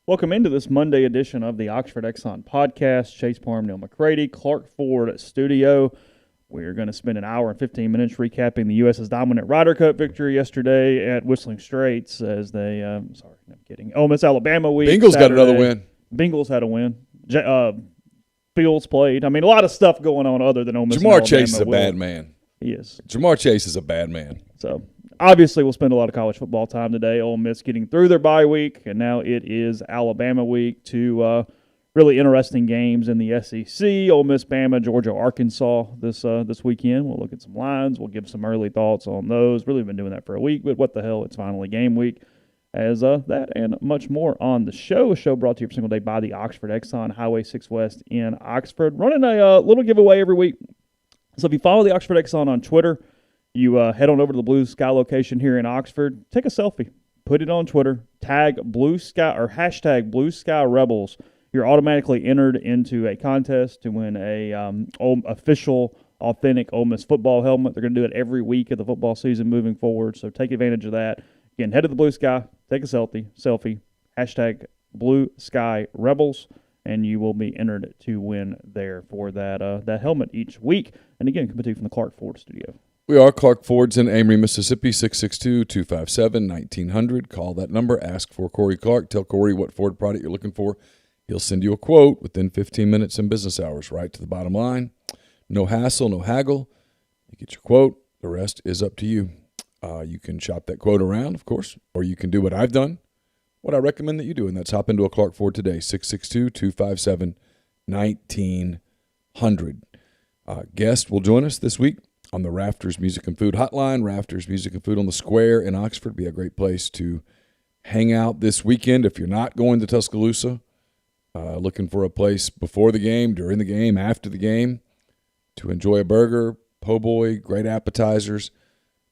Welcome into this Monday edition of the Oxford Exxon Podcast. Chase Parham, Neal, McCready, Clark Ford Studio. We're going to spend an hour and 15 minutes recapping the U.S.'s dominant Ryder Cup victory yesterday at Whistling Straits as they, I'm kidding. Ole Miss, Alabama week. Bengals got another win. Bengals had a win. Fields played. I mean, a lot of stuff going on other than Ole Miss. Jamar Chase is a bad man. He is. Jamar Chase is a bad man. So, obviously, we'll spend a lot of college football time today. Ole Miss getting through their bye week, and now it is Alabama week. Two really interesting games in the SEC. Ole Miss, Bama, Georgia, Arkansas this weekend. We'll look at some lines. We'll give some early thoughts on those. Really been doing that for a week, but what the hell, it's finally game week. As that and much more on the show. A show brought to you every single day by the Oxford Exxon, Highway 6 West in Oxford. Running a little giveaway every week. So if you follow the Oxford Exxon on Twitter, you head on over to the Blue Sky location here in Oxford. Take a selfie. Put it on Twitter. Tag Blue Sky or hashtag Blue Sky Rebels. You're automatically entered into a contest to win a official, authentic Ole Miss football helmet. They're going to do it every week of the football season moving forward, so take advantage of that. Again, head to the Blue Sky, take a selfie, hashtag Blue Sky Rebels, and you will be entered to win there for that helmet each week. And again, coming to you from the Clark Ford Studio. We are Clark Ford's in Amory, Mississippi, 662-257-1900. Call that number. Ask for Corey Clark. Tell Corey what Ford product you're looking for. He'll send you a quote within 15 minutes in business hours, right to the bottom line. No hassle, no haggle. You get your quote. The rest is up to you. You can shop that quote around, of course, or you can do what I've done, what I recommend that you do, and that's hop into a Clark Ford today, 662-257-1900. Guest will join us this week on the Rafters Music and Food Hotline. Rafters Music and Food on the Square in Oxford. Be a great place to hang out this weekend if you're not going to Tuscaloosa. Looking for a place before the game, during the game, after the game to enjoy a burger, po' boy, great appetizers.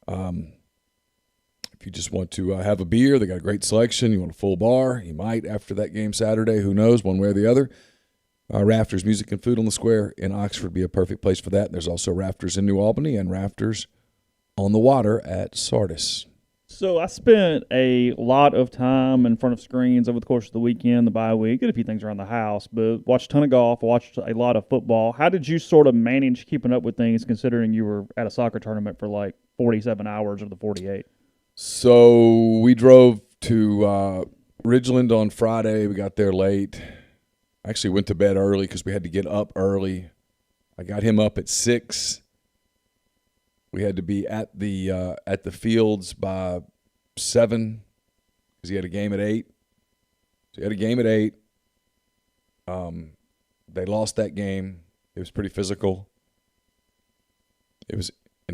If you just want to have a beer, they got a great selection. You want a full bar, you might after that game Saturday. Who knows, one way or the other. Rafters Music and Food on the Square in Oxford would be a perfect place for that. There's also Rafters in New Albany and Rafters on the Water at Sardis. So I spent a lot of time in front of screens over the course of the weekend, the bye week, did a few things around the house, but watched a ton of golf, watched a lot of football. How did you sort of manage keeping up with things considering you were at a soccer tournament for like 47 hours of the 48? So we drove to Ridgeland on Friday. We got there late. Actually went to bed early because we had to get up early. I got him up at 6. We had to be at the fields by 7 because he had a game at 8. So he had a game at 8. They lost that game. It was pretty physical. It was I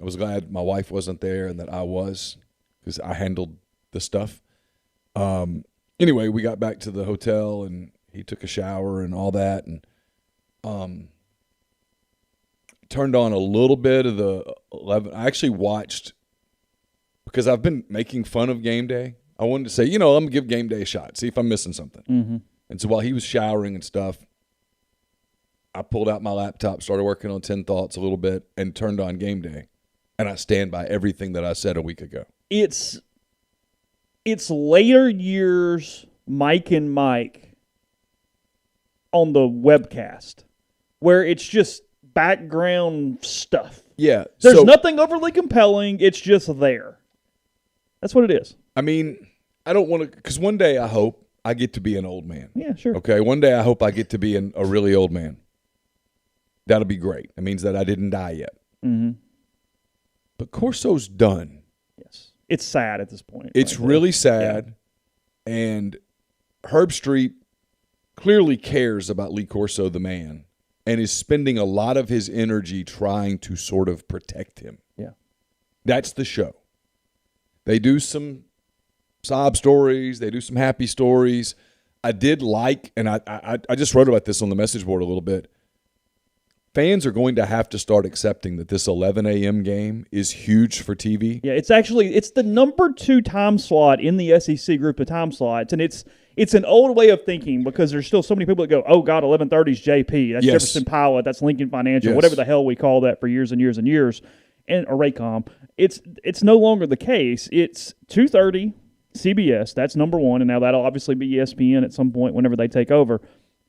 was glad my wife wasn't there and that I was because I handled the stuff. Anyway, we got back to the hotel and he took a shower and all that and turned on a little bit of the 11. I actually watched because I've been making fun of game day. I wanted to say, I'm going to give game day a shot, see if I'm missing something. Mm-hmm. And so while he was showering and stuff, I pulled out my laptop, started working on 10 Thoughts a little bit, and turned on game day. And I stand by everything that I said a week ago. It's later years Mike and Mike on the webcast where it's just background stuff. Yeah. There's nothing overly compelling. It's just there. That's what it is. I mean, I don't want to – because one day I hope I get to be an old man. Yeah, sure. Okay, one day I hope I get to be a really old man. That'll be great. It means that I didn't die yet. Mm-hmm. But Corso's done. Yes. It's sad at this point. It's really sad. Yeah. And Herb Street clearly cares about Lee Corso, the man, and is spending a lot of his energy trying to sort of protect him. Yeah. That's the show. They do some sob stories. They do some happy stories. I did like, and I just wrote about this on the message board a little bit, fans are going to have to start accepting that this 11 a.m. game is huge for TV. Yeah, it's the number 2 time slot in the SEC group of time slots, and it's an old way of thinking because there's still so many people that go, oh, God, 11:30 is JP. That's Jefferson Pilot. That's Lincoln Financial, whatever the hell we call that for years and years and years, or Raycom. It's no longer the case. It's 2:30, CBS, that's number one, and now that'll obviously be ESPN at some point whenever they take over.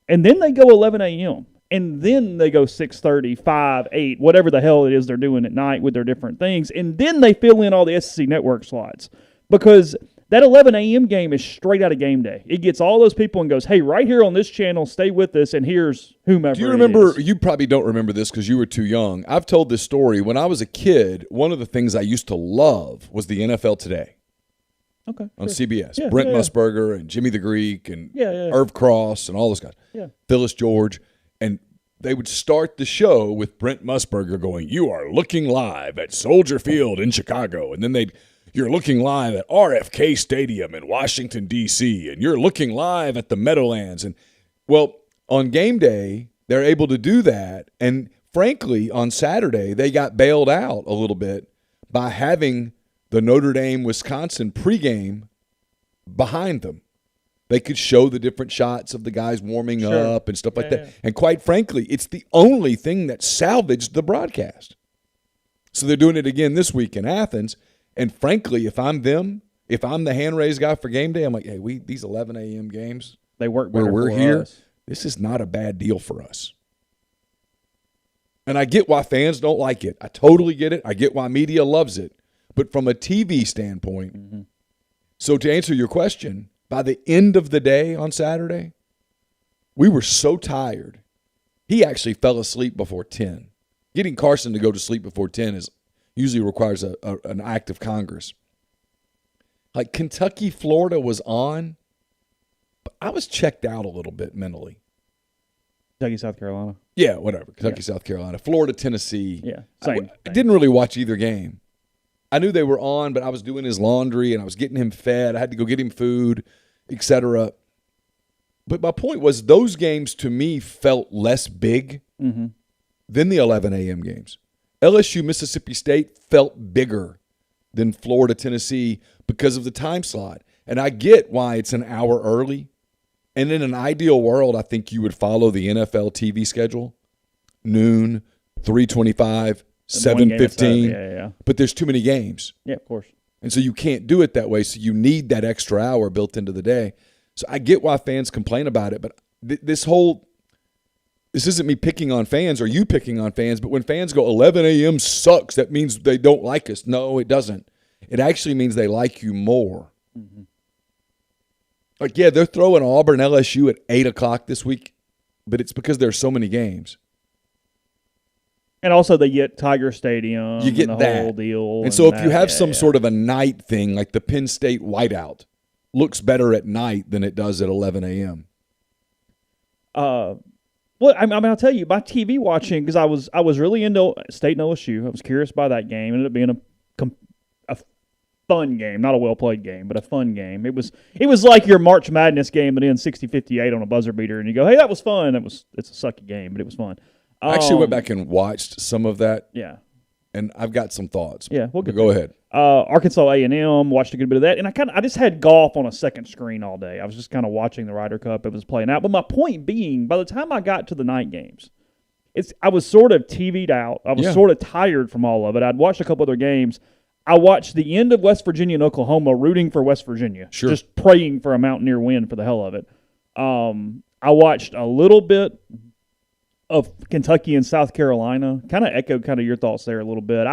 And then they go 11 a.m., and then they go 6:30, 5, 8, whatever the hell it is they're doing at night with their different things, and then they fill in all the SEC network slots because that 11 a.m. game is straight out of game day. It gets all those people and goes, hey, right here on this channel, stay with us, and here's whomever. Do you remember, you probably don't remember this because you were too young. I've told this story. When I was a kid, one of the things I used to love was the NFL Today. Okay, on sure. CBS. Yeah, Brent Musburger and Jimmy the Greek and Irv Cross and all those guys. Yeah. Phyllis George. And they would start the show with Brent Musburger going, you are looking live at Soldier Field in Chicago. And then you're looking live at RFK Stadium in Washington, D.C. And you're looking live at the Meadowlands. And, well, on game day, they're able to do that. And, frankly, on Saturday, they got bailed out a little bit by having the Notre Dame-Wisconsin pregame behind them. They could show the different shots of the guys warming up and stuff like that. And quite frankly, it's the only thing that salvaged the broadcast. So they're doing it again this week in Athens. And frankly, if I'm them, if I'm the hand-raised guy for game day, I'm like, hey, these 11 a.m. games, they work better where we're for here, us. This is not a bad deal for us. And I get why fans don't like it. I totally get it. I get why media loves it. But from a TV standpoint, so to answer your question, by the end of the day on Saturday, we were so tired. He actually fell asleep before 10. Getting Carson to go to sleep before 10 usually requires an act of Congress. Like Kentucky, Florida was on, but I was checked out a little bit mentally. Kentucky, South Carolina. Yeah, whatever. Kentucky, South Carolina. Florida, Tennessee. Yeah, same. I didn't really watch either game. I knew they were on, but I was doing his laundry and I was getting him fed. I had to go get him food, etc. But my point was those games to me felt less big than the 11 a.m. games. LSU, Mississippi State felt bigger than Florida, Tennessee because of the time slot. And I get why it's an hour early. And in an ideal world, I think you would follow the NFL TV schedule. Noon, 3:25, 7:15. Yeah. But there's too many games. Yeah, of course. And so you can't do it that way. So you need that extra hour built into the day. So I get why fans complain about it. But this isn't me picking on fans or you picking on fans. But when fans go 11 a.m. sucks, that means they don't like us. No, it doesn't. It actually means they like you more. Like, yeah, they're throwing Auburn LSU at 8 o'clock this week. But it's because there's so many games. And also they get Tiger Stadium. You get and the that whole deal. And so if you have some sort of a night thing, like the Penn State whiteout, looks better at night than it does at 11 a.m. Well, I'll tell you, my TV watching, because I was really into State and LSU. I was curious by that game. It ended up being a fun game, not a well-played game, but a fun game. It was like your March Madness game that ends 60-58 on a buzzer beater, and you go, hey, that was fun. It's a sucky game, but it was fun. I actually went back and watched some of that. Yeah. And I've got some thoughts. Yeah, we'll go ahead. Arkansas A&M, watched a good bit of that. And I just had golf on a second screen all day. I was just kind of watching the Ryder Cup. It was playing out. But my point being, by the time I got to the night games, I was sort of TV'd out. I was sort of tired from all of it. I'd watched a couple other games. I watched the end of West Virginia and Oklahoma, rooting for West Virginia. Sure. Just praying for a Mountaineer win for the hell of it. I watched a little bit of Kentucky and South Carolina. Kind of echoed your thoughts there a little bit.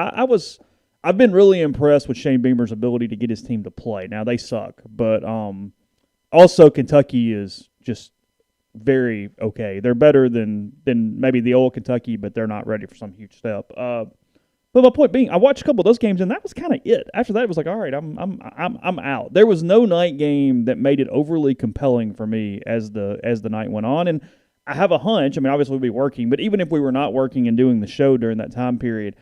I've been really impressed with Shane Beamer's ability to get his team to play. Now they suck, but also Kentucky is just very okay. They're better than maybe the old Kentucky, but they're not ready for some huge step. But my point being, I watched a couple of those games, and that was kind of it. After that, it was like, all right, I'm out. There was no night game that made it overly compelling for me as the night went on, and I have a hunch. I mean, obviously we'll be working, but even if we were not working and doing the show during that time period,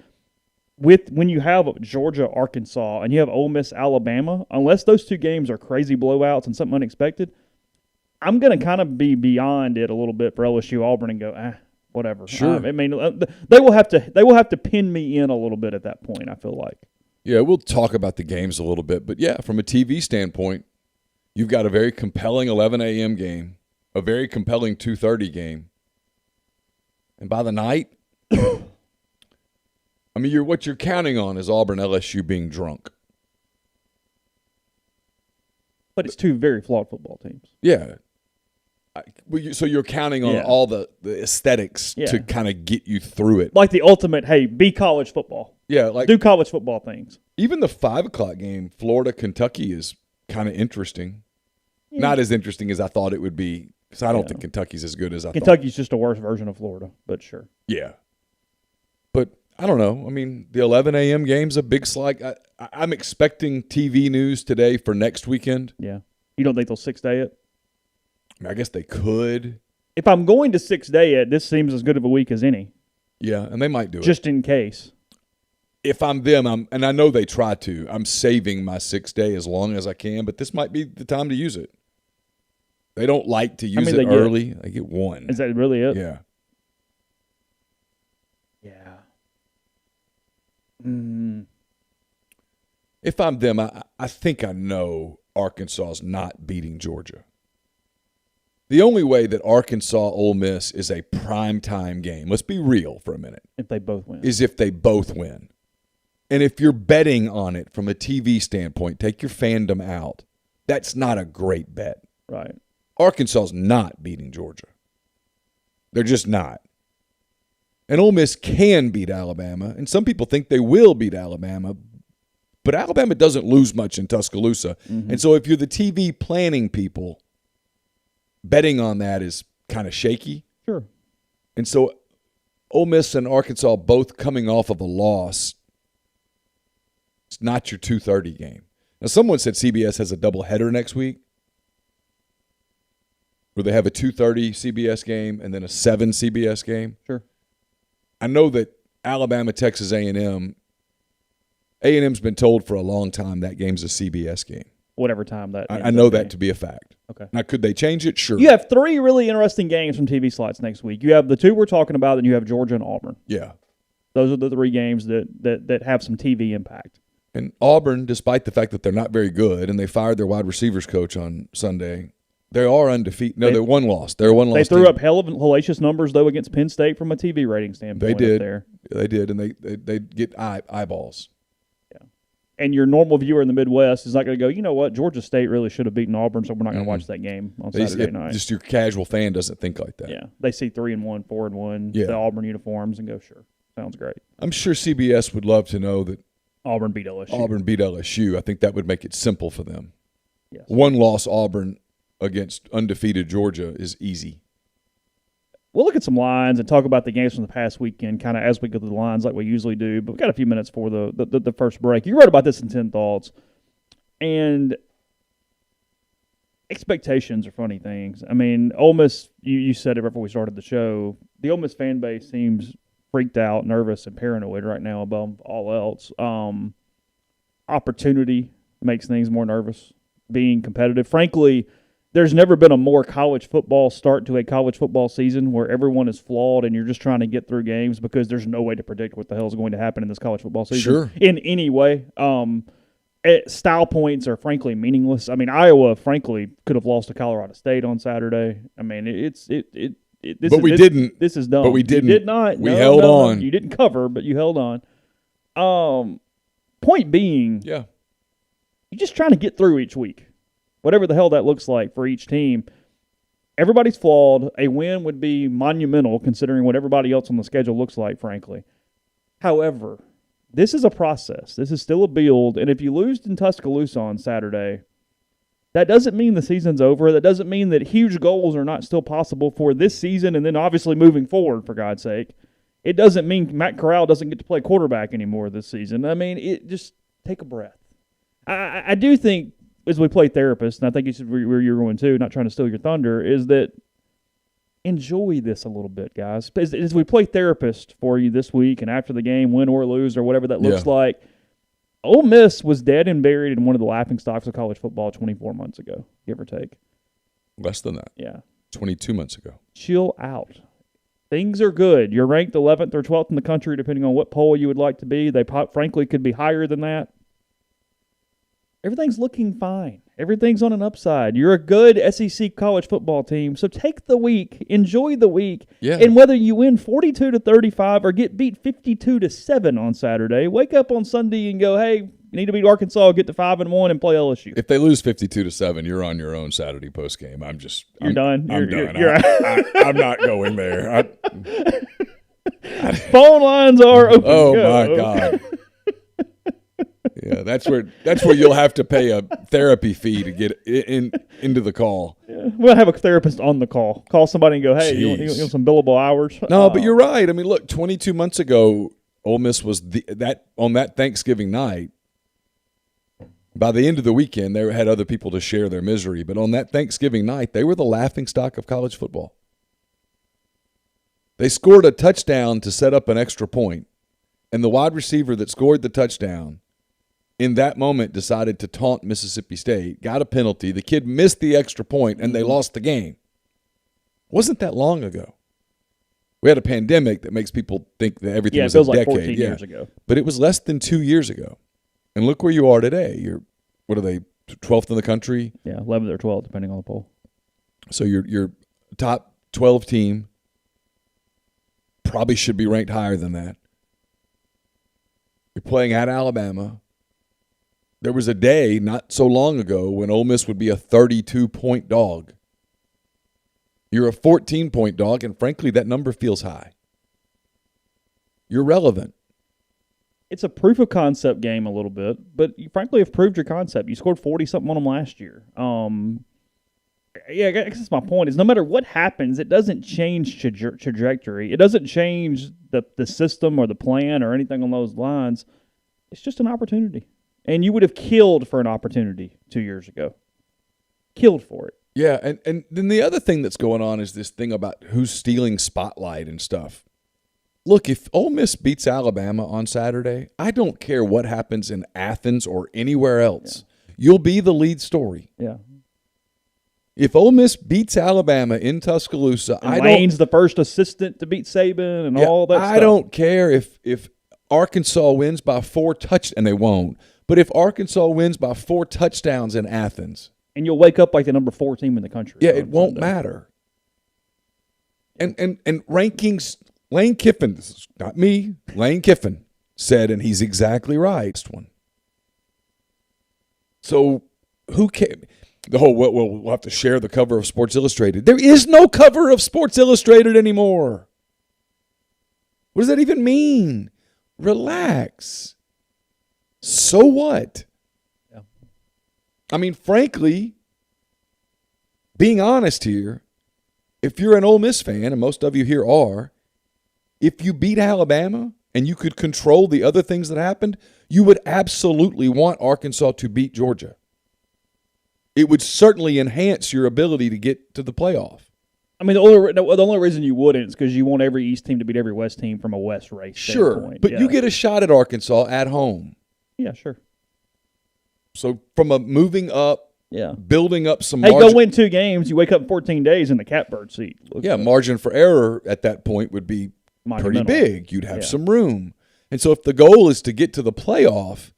when you have Georgia, Arkansas, and you have Ole Miss, Alabama, unless those two games are crazy blowouts and something unexpected, I'm going to kind of be beyond it a little bit for LSU, Auburn, and go, whatever. Sure. I mean, they will have to pin me in a little bit at that point, I feel like. Yeah, we'll talk about the games a little bit, but yeah, from a TV standpoint, you've got a very compelling 11 a.m. game, a very compelling 2:30 game, and by the night, I mean, what you're counting on is Auburn LSU being drunk. But it's two very flawed football teams. Yeah. So you're counting on all the aesthetics to kind of get you through it. Like the ultimate, hey, be college football. Yeah. Like do college football things. Even the 5 o'clock game, Florida-Kentucky, is kind of interesting. Yeah. Not as interesting as I thought it would be, because I don't think Kentucky's as good as I thought. Kentucky's just a worse version of Florida, but sure. Yeah. But I don't know. I mean, the 11 a.m. game's a big slide. I'm expecting TV news today for next weekend. Yeah. You don't think they'll 6-day it? I mean, I guess they could. If I'm going to 6-day it, this seems as good of a week as any. Yeah, and they might do it. Just in case. If I'm them, and I know they try to, I'm saving my 6-day as long as I can, but this might be the time to use it. They don't like to use it early. They get 1. Is that really it? Yeah. Yeah. Mm. If I'm them, I think I know Arkansas's not beating Georgia. The only way that Arkansas-Ole Miss is a primetime game, let's be real for a minute. If they both win. Is if they both win. And if you're betting on it from a TV standpoint, take your fandom out. That's not a great bet. Right. Arkansas's not beating Georgia. They're just not. And Ole Miss can beat Alabama, and some people think they will beat Alabama, but Alabama doesn't lose much in Tuscaloosa. Mm-hmm. And so if you're the TV planning people, betting on that is kind of shaky. Sure. And so Ole Miss and Arkansas both coming off of a loss, it's not your 2:30 game. Now, someone said CBS has a doubleheader next week where they have a 2:30 CBS game and then a 7 CBS game. Sure. I know that Alabama, Texas A&M's been told for a long time that game's a CBS game. Whatever time that I know that to be a fact. Okay. Now, could they change it? Sure. You have 3 really interesting games from TV slots next week. You have the 2 we're talking about, and you have Georgia and Auburn. Yeah. Those are the 3 games that have some TV impact. And Auburn, despite the fact that they're not very good, and they fired their wide receivers coach on Sunday, they are undefeated. No, they're one loss. They're one loss. They threw up hellacious numbers, though, against Penn State from a TV rating standpoint. They did. Up there. They did, and they get eyeballs. Yeah. And your normal viewer in the Midwest is not going to go, you know what, Georgia State really should have beaten Auburn, so we're not going to watch that game on Saturday night. Just your casual fan doesn't think like that. Yeah. They see 3-1, 4-1, the Auburn uniforms, and go, sure, sounds great. I'm sure CBS would love to know that Auburn beat LSU. I think that would make it simple for them. Yes. One loss Auburn against undefeated Georgia is easy. We'll look at some lines and talk about the games from the past weekend kind of as we go through the lines like we usually do, but we've got a few minutes for the first break. You wrote about this in 10 Thoughts, and expectations are funny things. I mean, Ole Miss, you said it before we started the show, the Ole Miss fan base seems freaked out, nervous, and paranoid right now above all else. Opportunity makes things more nervous, being competitive. Frankly, there's never been a more college football start to a college football season where everyone is flawed and you're just trying to get through games because there's no way to predict what the hell is going to happen in this college football season in any way. Style points are frankly meaningless. I mean, Iowa, frankly, could have lost to Colorado State on Saturday. I mean, this is dumb. But we didn't. You did not. We held on. You didn't cover, but you held on. Point being, you're just trying to get through each week. Whatever the hell that looks like for each team. Everybody's flawed. A win would be monumental considering what everybody else on the schedule looks like, frankly. However, this is a process. This is still a build. And if you lose in Tuscaloosa on Saturday, that doesn't mean the season's over. That doesn't mean that huge goals are not still possible for this season and then obviously moving forward, for God's sake. It doesn't mean Matt Corral doesn't get to play quarterback anymore this season. I mean, just take a breath. I do think, as we play therapist, and I think it's where you're going too, not trying to steal your thunder, is that enjoy this a little bit, guys. As we play therapist for you this week and after the game, win or lose or whatever that looks like, Ole Miss was dead and buried in one of the laughingstocks of college football 24 months ago, give or take. Less than that. Yeah. 22 months ago. Chill out. Things are good. You're ranked 11th or 12th in the country, depending on what poll you would like to be. They frankly could be higher than that. Everything's looking fine. Everything's on an upside. You're a good SEC college football team, so take the week, enjoy the week, and whether you win 42-35 or get beat 52-7 on Saturday, wake up on Sunday and go, hey, You need to beat Arkansas, get to 5-1, and play LSU. If they lose 52-7, you're on your own Saturday post game. I'm done. I'm You're done. I'm not going there. Phone lines are open. Oh my God. Yeah, that's where you'll have to pay a therapy fee to get into the call. Yeah. We'll have a therapist on the call. Call somebody and go, hey, you want some billable hours? No, but you're right. I mean, look, 22 months ago, Ole Miss was on that Thanksgiving night. By the end of the weekend, they had other people to share their misery. But on that Thanksgiving night, they were the laughingstock of college football. They scored a touchdown to set up an extra point, and the wide receiver that scored the touchdown in that moment decided to taunt Mississippi State, got a penalty. The kid missed the extra point, and they lost the game. Wasn't that long ago. We had a pandemic that makes people think that everything was a decade. Like 14 years ago. But it was less than 2 years ago. And look where you are today. You're, what are they, 12th in the country? Yeah, 11th or 12th, depending on the poll. So you're top 12 team. Probably should be ranked higher than that. You're playing at Alabama. There was a day not so long ago when Ole Miss would be a 32-point dog. You're a 14-point dog, and frankly, that number feels high. You're relevant. It's a proof of concept game a little bit, but you frankly have proved your concept. You scored 40-something on them last year. Yeah, I guess that's my point, is no matter what happens, it doesn't change trajectory. It doesn't change the system or the plan or anything on those lines. It's just an opportunity. And you would have killed for an opportunity 2 years ago. Killed for it. Yeah, and then the other thing that's going on is this thing about who's stealing spotlight and stuff. Look, if Ole Miss beats Alabama on Saturday, I don't care what happens in Athens or anywhere else. Yeah. You'll be the lead story. Yeah. If Ole Miss beats Alabama in Tuscaloosa, and Lane's the first assistant to beat Saban and all that stuff. I don't care if Arkansas wins by 4 touchdowns, and they won't. But if Arkansas wins by 4 touchdowns in Athens. And you'll wake up like the number 4 team in the country. Yeah, it won't matter. And rankings, Lane Kiffin, this is not me, Lane Kiffin said, and he's exactly right. So who cares? The whole, we'll have to share the cover of Sports Illustrated. There is no cover of Sports Illustrated anymore. What does that even mean? Relax. So what? Yeah. I mean, frankly, being honest here, if you're an Ole Miss fan, and most of you here are, if you beat Alabama and you could control the other things that happened, you would absolutely want Arkansas to beat Georgia. It would certainly enhance your ability to get to the playoff. I mean, the only reason you wouldn't is because you want every East team to beat every West team from a West race standpoint. But you get a shot at Arkansas at home. Yeah, sure. So from a moving up, building up some margin. Go win 2 games, you wake up in 14 days in the catbird seat. Margin for error at that point would be pretty big. You'd have some room. And so if the goal is to get to the playoff,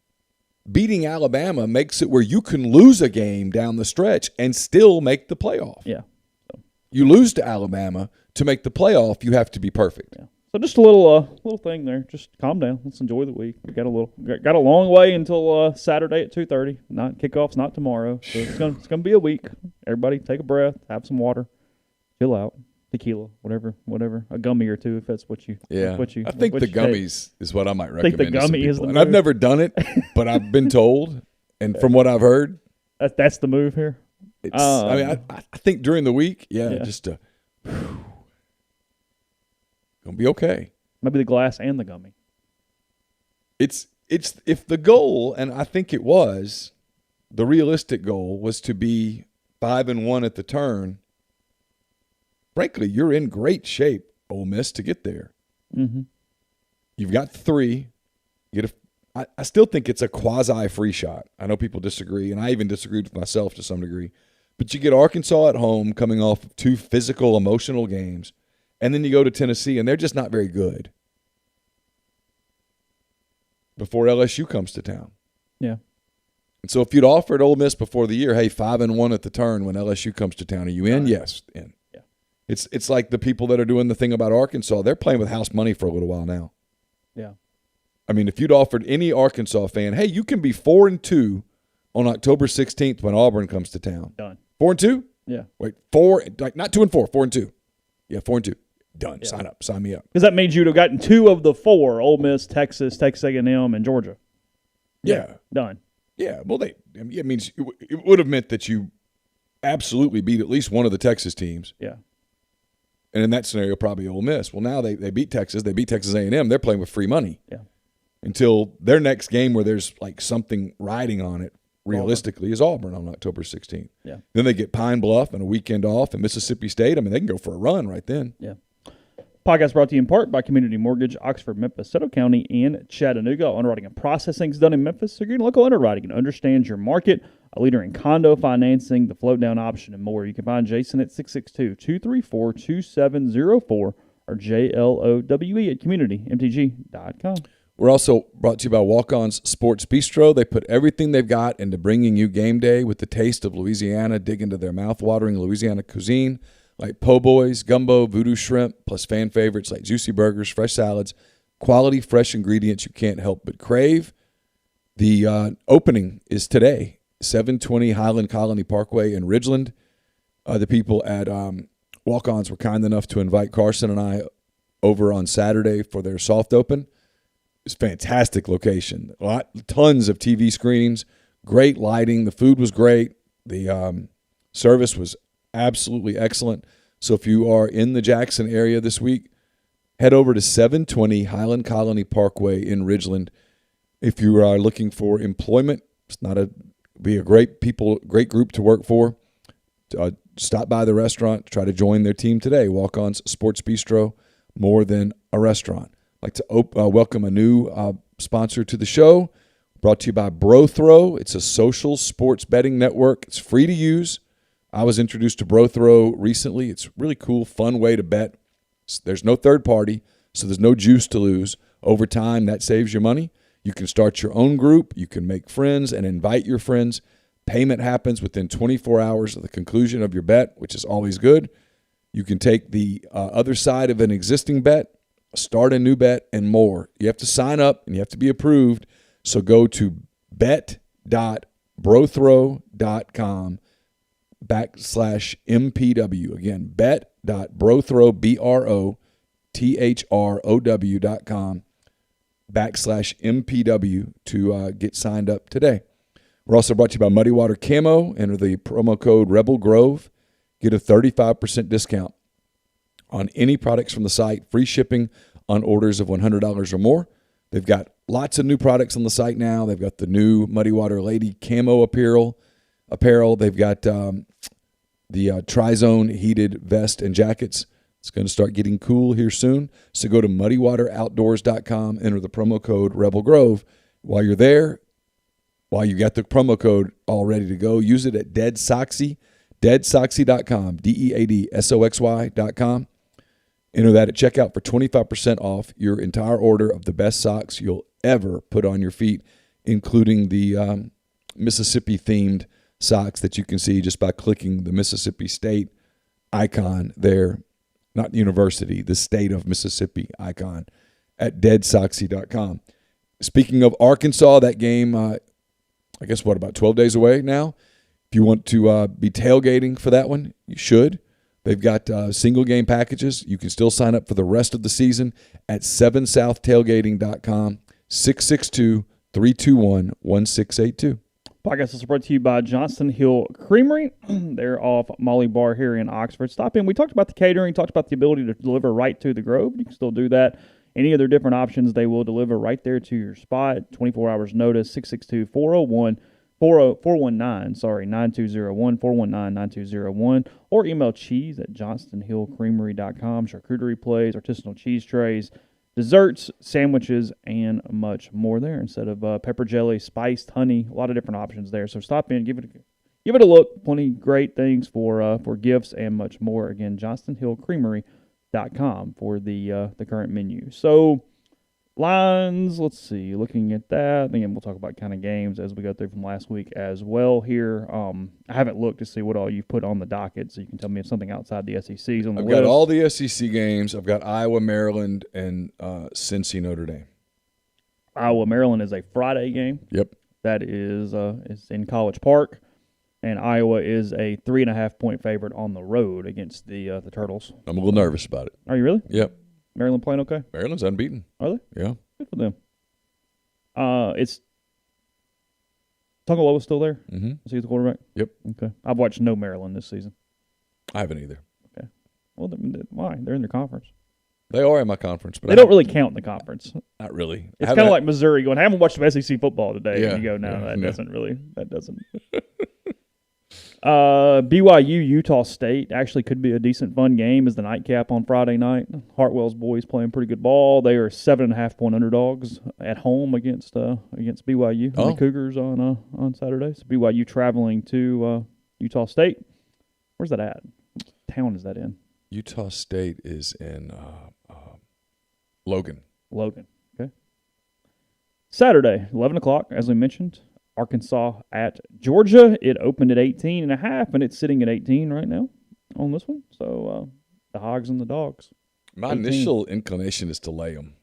beating Alabama makes it where you can lose a game down the stretch and still make the playoff. Yeah. You lose to Alabama, to make the playoff, you have to be perfect. Yeah. So just a little thing there. Just calm down. Let's enjoy the week. We got a long way until Saturday at 2:30. Kickoff's not tomorrow. So it's gonna be a week. Everybody take a breath, have some water, chill out. Tequila, whatever, a gummy or 2 if that's what you. Yeah, I think the gummies is what I might recommend. I think the gummy is the move. And I've never done it, but I've been told, and from what I've heard, that's the move here. I think during the week, just gonna be okay. Maybe the glass and the gummy. It's if the goal, and I think it was, the realistic goal was to be 5-1 at the turn. Frankly, you're in great shape, Ole Miss, to get there. Mm-hmm. You've got 3. I still think it's a quasi-free shot. I know people disagree, and I even disagreed with myself to some degree. But you get Arkansas at home coming off of 2 physical, emotional games, and then you go to Tennessee, and they're just not very good before LSU comes to town. Yeah. And so if you'd offered Ole Miss before the year, hey, 5-1 at the turn when LSU comes to town, are you in? Yes, in. It's like the people that are doing the thing about Arkansas. They're playing with house money for a little while now. Yeah. I mean, if you'd offered any Arkansas fan, hey, you can be 4-2 on October 16th when Auburn comes to town. Done. 4-2? Yeah. Wait, 4, like not 2-4, 4-2. Yeah, 4-2. Done. Yeah. Sign up. Sign me up. Because that means you'd have gotten 2 of the 4: Ole Miss, Texas, Texas A&M, and Georgia. Yeah. Done. Yeah. Well, it means it would have meant that you absolutely beat at least one of the Texas teams. Yeah. And in that scenario, probably Ole Miss. Well, now they beat Texas. They beat Texas A&M. They're playing with free money. Yeah. Until their next game where there's like something riding on it, realistically, is Auburn on October 16th. Yeah. Then they get Pine Bluff and a weekend off and Mississippi State. I mean, they can go for a run right then. Yeah. Podcast brought to you in part by Community Mortgage, Oxford, Memphis, Soto County, and Chattanooga. Underwriting and processing is done in Memphis, so you're getting local underwriting and understands your market. A leader in condo financing, the float down option, and more. You can find Jason at 662-234-2704 or JLOWE at communitymtg.com. We're also brought to you by Walk-On's Sports Bistro. They put everything they've got into bringing you game day with the taste of Louisiana. Dig into their mouth-watering Louisiana cuisine like po' boys, gumbo, voodoo shrimp, plus fan favorites like juicy burgers, fresh salads, quality, fresh ingredients you can't help but crave. The opening is today, 720 Highland Colony Parkway in Ridgeland. The people at Walk-Ons were kind enough to invite Carson and I over on Saturday for their soft open. It's a fantastic location. Tons of TV screens, great lighting. The food was great. The service was absolutely excellent. So if you are in the Jackson area this week, head over to 720 Highland Colony Parkway in Ridgeland. If you are looking for employment, be a great group to work for. Stop by the restaurant, try to join their team today. Walk-On's Sports Bistro, more than a restaurant. I'd like to welcome a new sponsor to the show, brought to you by BroThrow. It's a social sports betting network. It's free to use. I was introduced to BroThrow recently. It's a really cool, fun way to bet. There's no third party, so there's no juice to lose. Over time, that saves your money. You can start your own group. You can make friends and invite your friends. Payment happens within 24 hours of the conclusion of your bet, which is always good. You can take the other side of an existing bet, start a new bet, and more. You have to sign up, and you have to be approved. So go to bet.brothrow.com/MPW. Again, bet.brothrow.com/MPW to get signed up today. We're also brought to you by Muddy Water Camo. Enter the promo code Rebel Grove. Get a 35% discount on any products from the site. Free shipping on orders of $100 or more. They've got lots of new products on the site now. They've got the new Muddy Water Lady Camo apparel. They've got the Tri-Zone heated vest and jackets. It's going to start getting cool here soon. So go to muddywateroutdoors.com, enter the promo code Rebel Grove. While you're there, while you got the promo code all ready to go, use it at deadsoxy.com, deadsoxy.com. Enter that at checkout for 25% off your entire order of the best socks you'll ever put on your feet, including the Mississippi-themed socks that you can see just by clicking the Mississippi State icon there. Not university, the state of Mississippi icon at deadsoxy.com. Speaking of Arkansas, that game, I guess, about 12 days away now? If you want to be tailgating for that one, you should. They've got single game packages. You can still sign up for the rest of the season at 7southtailgating.com, 662-321-1682. Podcast is brought to you by Johnston Hill Creamery. They're off Molly Bar here in Oxford. Stop in. We talked about the catering, talked about the ability to deliver right to the Grove. You can still do that. Any of their different options, they will deliver right there to your spot. 24 hours notice, 662-419, 9201, 419-9201, or email cheese at johnstonhillcreamery.com. Charcuterie plays, artisanal cheese trays, desserts, sandwiches, and much more there. Instead of pepper jelly, spiced honey, a lot of different options there. So stop in, give it a look. Plenty great things for gifts and much more. Again, johnstonhillcreamery.com for the current menu. So lines, let's see, looking at that, again, we'll talk about kind of games as we go through from last week as well here. I haven't looked to see what all you've put on the docket, so you can tell me if something outside the SEC is on the list. I've got all the SEC games. I've got Iowa, Maryland, and Cincy, Notre Dame. Iowa, Maryland is a Friday game. Yep. That is in College Park. And Iowa is a 3.5-point favorite on the road against the Turtles. I'm a little nervous about it. Are you really? Yep. Maryland playing okay? Maryland's unbeaten. Are they? Yeah. Good for them. It's Tungaloa's still there? Mm-hmm. Is he the quarterback? Yep. Okay. I've watched no Maryland this season. I haven't either. Okay. Well, why? They're in their conference. They are in my conference, but they don't really count in the conference. Not really. It's kind of like Missouri going, I haven't watched some SEC football today. Yeah, And you go, no, that doesn't. BYU, Utah State actually could be a decent fun game as the nightcap on Friday night. Hartwell's boys playing pretty good ball. They are 7.5-point underdogs at home against BYU and the Cougars on Saturday. So BYU traveling to Utah State. Where's that at? What town is that in? Utah State is in Logan. Okay. Saturday, 11 o'clock, as we mentioned. Arkansas at Georgia. It opened at 18.5, and it's sitting at 18 right now on this one. So the Hogs and the Dogs. My initial inclination is to lay them.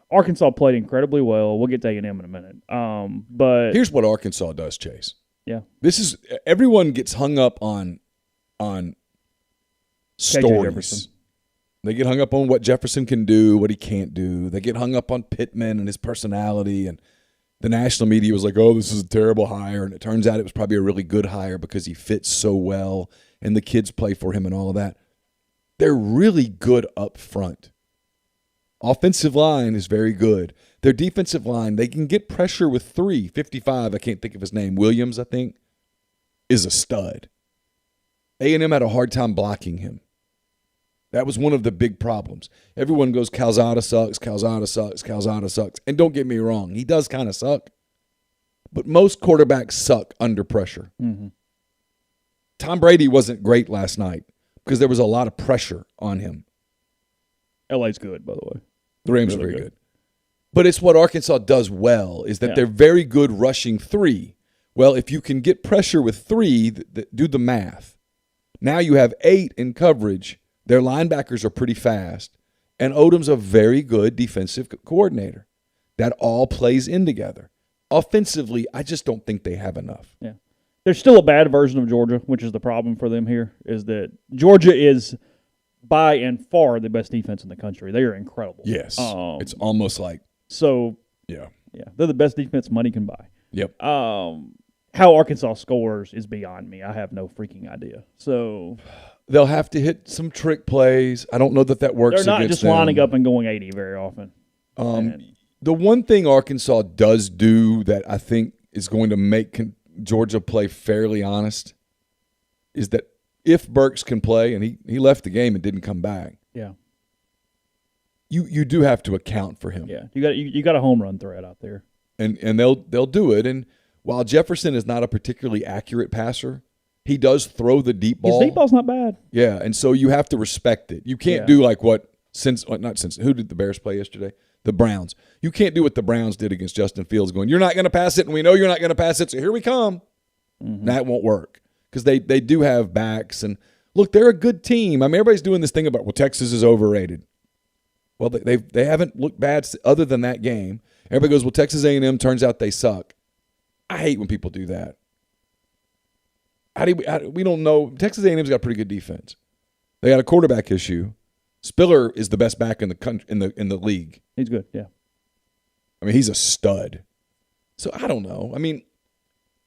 Arkansas played incredibly well. We'll get to A&M in a minute. But here's what Arkansas does, Chase. Yeah. Everyone gets hung up on stories. They get hung up on what Jefferson can do, what he can't do. They get hung up on Pittman and his personality, and the national media was like, oh, this is a terrible hire, and it turns out it was probably a really good hire because he fits so well, and the kids play for him and all of that. They're really good up front. Offensive line is very good. Their defensive line, they can get pressure with 55, I can't think of his name, Williams, I think, is a stud. A&M had a hard time blocking him. That was one of the big problems. Everyone goes, Calzada sucks, Calzada sucks, Calzada sucks. And don't get me wrong, he does kind of suck. But most quarterbacks suck under pressure. Mm-hmm. Tom Brady wasn't great last night because there was a lot of pressure on him. LA's good, by the way. The Rams are very good. But it's what Arkansas does well, is that they're very good rushing 3. Well, if you can get pressure with 3, do the math. Now you have 8 in coverage. Their linebackers are pretty fast. And Odom's a very good defensive coordinator. That all plays in together. Offensively, I just don't think they have enough. Yeah. There's still a bad version of Georgia, which is the problem for them here, is that Georgia is by and far the best defense in the country. They are incredible. Yes. It's almost like. So, yeah. They're the best defense money can buy. Yep. How Arkansas scores is beyond me. I have no freaking idea. So they'll have to hit some trick plays. I don't know that works. They're not just lining up and going 80 very often. The one thing Arkansas does do that I think is going to make Georgia play fairly honest is that if Burks can play, and he left the game and didn't come back. Yeah. You do have to account for him. Yeah. You got a home run threat out there. And they'll do it. And while Jefferson is not a particularly accurate passer, he does throw the deep ball. His deep ball's not bad. Yeah, and so you have to respect it. You can't do like who did the Bears play yesterday? The Browns. You can't do what the Browns did against Justin Fields going, you're not going to pass it, and we know you're not going to pass it, so here we come. Mm-hmm. That won't work because they do have backs. And, look, they're a good team. I mean, everybody's doing this thing about, well, Texas is overrated. Well, they haven't looked bad other than that game. Everybody goes, well, Texas A&M, turns out they suck. I hate when people do that. We don't know. Texas A&M's got a pretty good defense. They got a quarterback issue. Spiller is the best back in the country, in the league. He's good, yeah. I mean, he's a stud. So I don't know. I mean,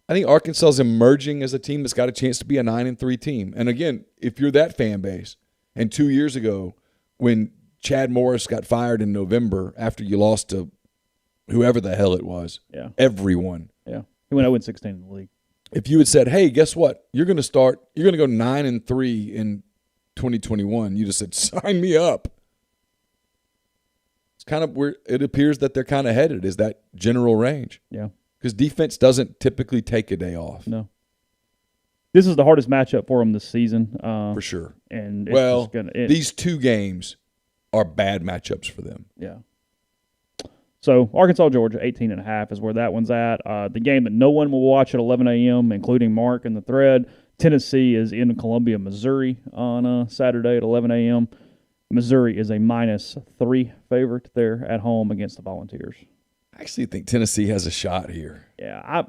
I think Arkansas is emerging as a team that's got a chance to be a 9-3 team. And again, if you're that fan base, and 2 years ago when Chad Morris got fired in November after you lost to whoever the hell it was, everyone. Yeah, he went 0-16 in the league. If you had said, hey, guess what? You're going to go 9-3 in 2021, you just said, sign me up. It's kind of where it appears that they're kind of headed, is that general range. Yeah. Because defense doesn't typically take a day off. No. This is the hardest matchup for them this season. For sure. And these 2 games are bad matchups for them. Yeah. So Arkansas, Georgia, 18.5 is where that one's at. The game that no one will watch at 11 a.m., including Mark and the Thread, Tennessee is in Columbia, Missouri on Saturday at 11 a.m. Missouri is a -3 favorite there at home against the Volunteers. I actually think Tennessee has a shot here. Yeah,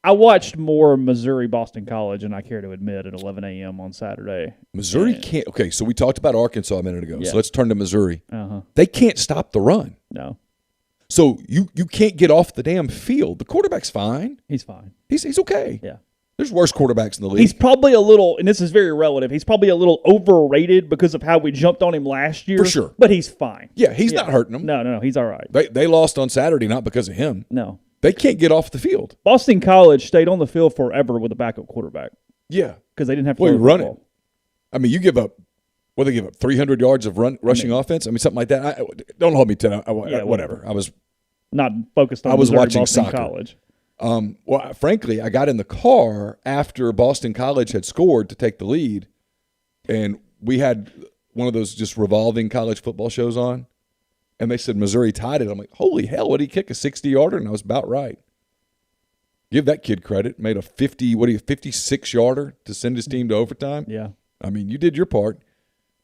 I watched more Missouri-Boston College than I care to admit at 11 a.m. on Saturday. Missouri can't – okay, so we talked about Arkansas a minute ago, Yeah. so let's turn to Missouri. Uh-huh. They can't stop the run. No. So you can't get off the damn field. The quarterback's fine. He's fine. He's okay. Yeah. There's worse quarterbacks in the league. He's probably a little, and this is very relative, he's probably a little overrated because of how we jumped on him last year. For sure. But he's fine. Yeah, he's not hurting them. No, he's all right. They lost on Saturday not because of him. No. They can't get off the field. Boston College stayed on the field forever with a backup quarterback Yeah. because they didn't have to Well, throw you the run football. it. I mean, you give up – they give up 300 yards of rushing offense? I mean, something like that. Don't hold me to that. Whatever. I was Not focused on I was Missouri, watching Boston soccer. College. Well, frankly, I got in the car after Boston College had scored to take the lead, and we had one of those just revolving college football shows on, and they said Missouri tied it. I'm like, holy hell, what did he kick, a 60-yarder? And I was about right. Give that kid credit. Made a 56-yarder to send his team to overtime. Yeah. I mean, you did your part.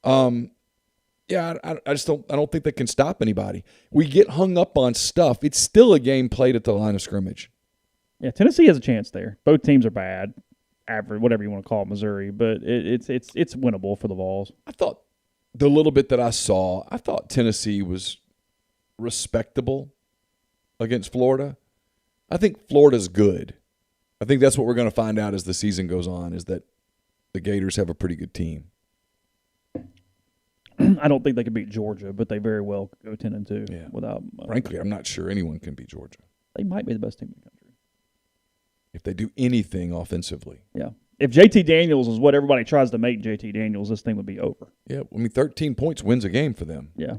Yeah, I just don't think they can stop anybody. We get hung up on stuff. It's still a game played at the line of scrimmage. Yeah, Tennessee has a chance there. Both teams are bad, average, whatever you want to call it, Missouri, but it's winnable for the Vols. I thought the little bit that I saw, I thought Tennessee was respectable against Florida. I think Florida's good. I think that's what we're going to find out as the season goes on, is that the Gators have a pretty good team. I don't think they could beat Georgia, but they very well could go 10-2 Yeah. without. Frankly, I'm not sure anyone can beat Georgia They might be the best team in the country. if they do anything offensively. Yeah. If JT Daniels is what everybody tries to make JT Daniels, this thing would be over. Yeah, I mean, 13 points wins a game for them. Yeah.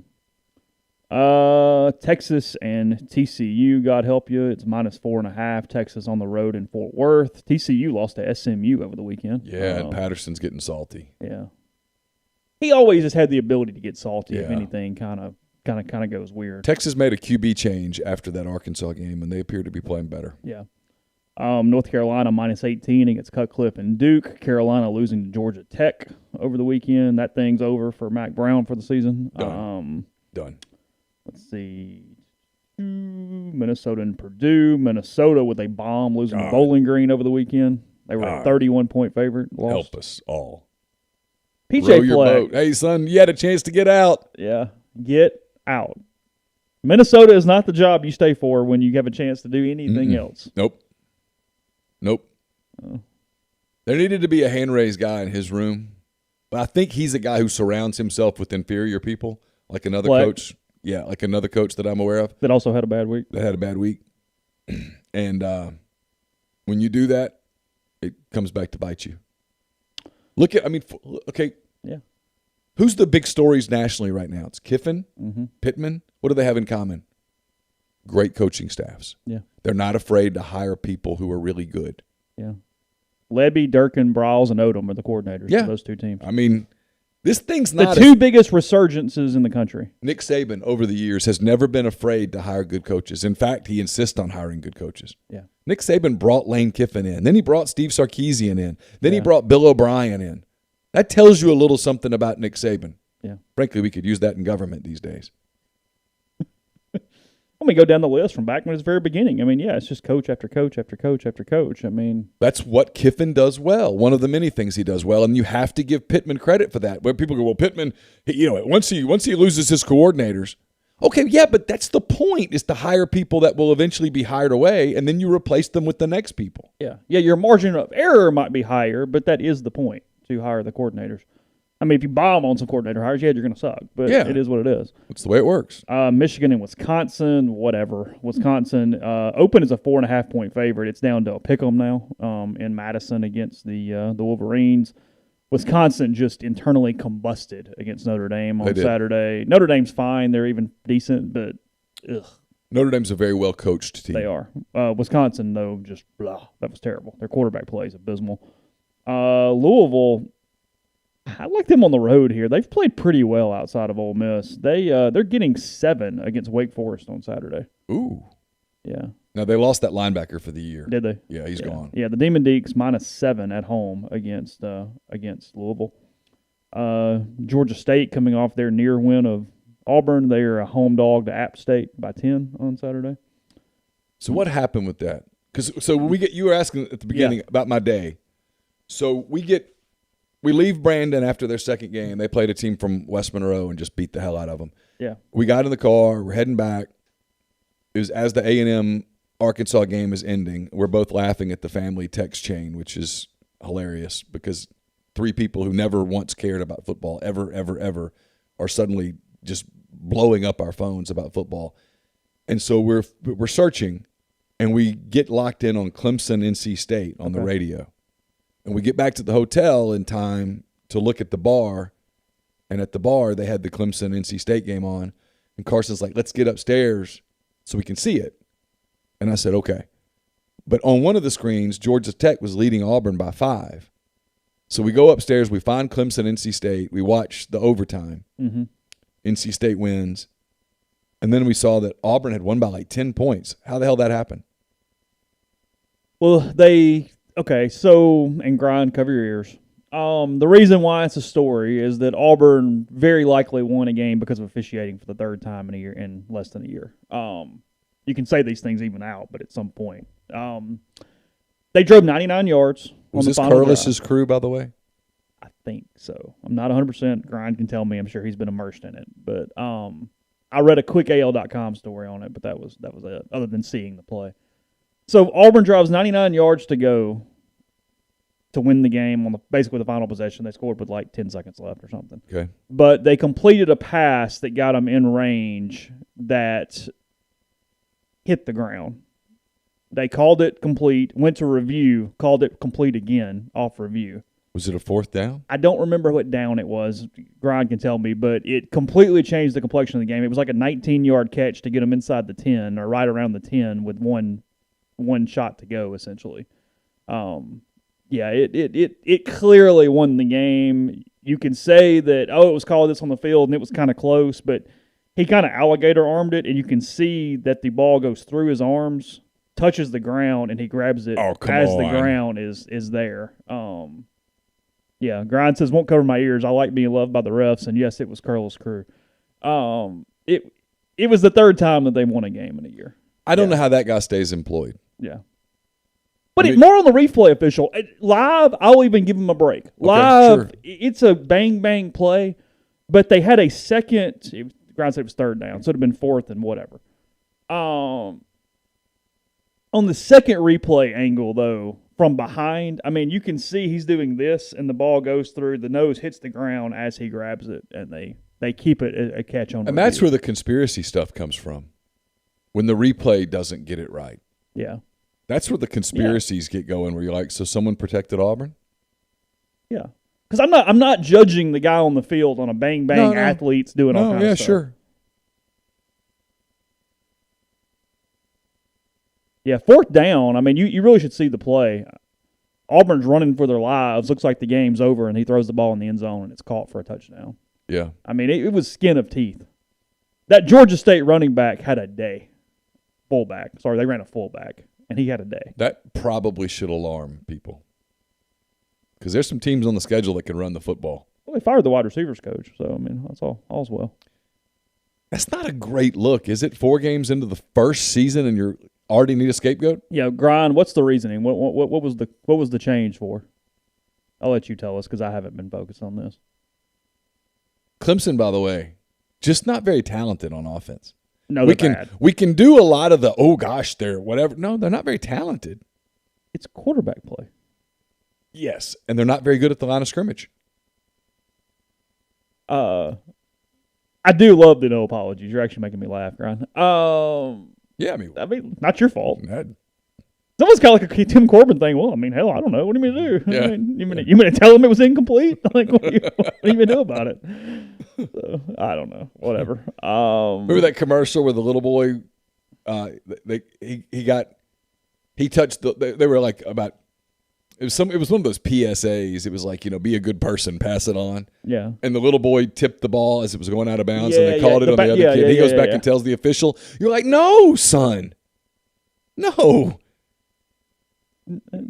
Texas and TCU, God help you. It's -4.5. Texas on the road in Fort Worth. TCU lost to SMU over the weekend. Yeah, and Patterson's getting salty. Yeah. He always has had the ability to get salty if Yeah. anything kind of goes weird. Texas made a QB change after that Arkansas game, and they appear to be playing better. Yeah. North Carolina -18 against Cutcliffe and Duke. Carolina losing to Georgia Tech over the weekend. That thing's over for Mac Brown for the season. Done. Let's see. Minnesota and Purdue. Minnesota with a bomb losing to Bowling Green over the weekend. They were a 31-point favorite. Lost. Help us all. PJ Row your Fleck. boat. Hey, son, you had a chance to get out. Yeah. Get out. Minnesota is not the job you stay for when you have a chance to do anything else. Nope. There needed to be a hand-raised guy in his room. But I think he's a guy who surrounds himself with inferior people, like another Fleck. coach. Yeah, like another coach that I'm aware of That also had a bad week. that had a bad week. And when you do that, it comes back to bite you. Okay. Yeah. Who's the big stories nationally right now? It's Kiffin, Mm-hmm. Pittman. What do they have in common? Great coaching staffs. Yeah. They're not afraid to hire people who are really good. Yeah. Lebby, Durkin, Brawls, and Odom are the coordinators Yeah. for those two teams. I mean, this thing's The not two biggest resurgences in the country. Nick Saban over the years has never been afraid to hire good coaches. In fact, he insists on hiring good coaches. Yeah. Nick Saban brought Lane Kiffin in. Then he brought Steve Sarkisian in. Then he brought Bill O'Brien in. That tells you a little something about Nick Saban. Yeah. Frankly, we could use that in government these days. Let me go down the list from back when it was the very beginning. I mean, yeah, it's just coach after coach after coach after coach. I mean, That's what Kiffin does well. One of the many things he does well, and you have to give Pittman credit for that. Where people go, well, Pittman, once he loses his coordinators, okay, yeah, but that's the point: is to hire people that will eventually be hired away, and then you replace them with the next people. yeah, your margin of error might be higher, but that is the point, to hire the coordinators. I mean, if you bomb on some coordinator hires, you're going to suck, but it is what it is. That's the way it works. Michigan and Wisconsin, whatever. Wisconsin open as a 4.5-point favorite. It's down to a pick 'em now in Madison against the Wolverines. Wisconsin just internally combusted against Notre Dame on Saturday. Notre Dame's fine; they're even decent, but ugh, Notre Dame's a very well coached team. they are. Wisconsin, though, just blah. That was terrible. Their quarterback play is abysmal. Louisville. I like them on the road here. They've played pretty well outside of Ole Miss. They're getting 7 against Wake Forest on Saturday. Ooh. Yeah. Now they lost that linebacker for the year. Did they? Yeah, he's gone. Yeah, the Demon Deacs -7 at home against Louisville. Georgia State coming off their near win of Auburn. They are a home dog to App State by 10 on Saturday. So what happened with that? So when you were asking at the beginning about my day. So we leave Brandon after their second game. They played a team from West Monroe and just beat the hell out of them. Yeah. We got in the car. We're heading back. It was as the A&M Arkansas game is ending. We're both laughing at the family text chain, which is hilarious because three people who never once cared about football ever, ever, ever are suddenly just blowing up our phones about football. And so we're searching, and we get locked in on Clemson, NC State on the radio. And we get back to the hotel in time to look at the bar, and at the bar they had the Clemson, NC State game on, and Carson's like, let's get upstairs so we can see it. And I said, okay. But on one of the screens, Georgia Tech was leading Auburn by 5. So we go upstairs, we find Clemson, NC State, we watch the overtime. Mm-hmm. NC State wins. And then we saw that Auburn had won by like 10 points. How the hell that happened? Well, and grind, cover your ears. The reason why it's a story is that Auburn very likely won a game because of officiating for the third time in less than a year. You can say these things even out, but at some point. They drove 99 yards. Was this Curlis's crew, by the way? I think so. I'm not 100%. Grind can tell me. I'm sure he's been immersed in it. But I read a quick AL.com story on it, but that was it, other than seeing the play. So Auburn drives 99 yards to go to win the game on basically the final possession. They scored with like 10 seconds left or something. Okay. But they completed a pass that got them in range that hit the ground. They called it complete, went to review, called it complete again off review. Was it a fourth down? I don't remember what down it was. Grind can tell me, but it completely changed the complexion of the game. It was like a 19-yard catch to get them inside the 10 or right around the 10 with one shot to go, essentially. It clearly won the game. You can say that, it was called this on the field and it was kind of close, but he kind of alligator armed it, and you can see that the ball goes through his arms, touches the ground, and he grabs it the ground is there. Grind says, won't cover my ears. I like being loved by the refs, and yes, it was Curl's crew. It was the third time that they won a game in a year. I don't know how that guy stays employed. Yeah. But more on the replay official. Live, I'll even give him a break. Live, sure. It's a bang-bang play, but they had a second – Grind said it was third down, so it would have been fourth and whatever. On the second replay angle, though, from behind, I mean, you can see he's doing this, and the ball goes through. The nose hits the ground as he grabs it, and they keep it a catch on. And that's where the conspiracy stuff comes from, when the replay doesn't get it right. Yeah. That's where the conspiracies get going, where you're like, so someone protected Auburn? Yeah. Because I'm not judging the guy on the field on a bang-bang athletes doing all kinds of stuff. Sure. Yeah, fourth down, I mean, you really should see the play. Auburn's running for their lives. Looks like the game's over, and he throws the ball in the end zone, and it's caught for a touchdown. Yeah. I mean, it was skin of teeth. That Georgia State running back had a day. Fullback. Sorry, they ran a fullback, and he had a day. That probably should alarm people. Because there's some teams on the schedule that can run the football. Well, they fired the wide receivers coach, so, I mean, that's all's well. That's not a great look, is it? 4 games into the first season, and you're already need a scapegoat? Yeah, Grind, what's the reasoning? What was the change for? I'll let you tell us because I haven't been focused on this. Clemson, by the way, just not very talented on offense. No, they're bad. We can do a lot of the, they're whatever. No, they're not very talented. It's quarterback play. Yes, and they're not very good at the line of scrimmage. I do love the no apologies. You're actually making me laugh, Grind. Yeah, I mean, not your fault. It's almost kind of like a Tim Corbin thing. Well, I mean, hell, I don't know. What do you mean to do? Yeah. I mean, you mean to tell him it was incomplete? Like, what do you even do about it? So, I don't know. Whatever. Remember that commercial where the little boy, he touched they were like about. It was one of those PSAs. It was like, be a good person, pass it on. Yeah. And the little boy tipped the ball as it was going out of bounds, and they called it on the other kid. He goes back and tells the official, "You're like, no, son, no.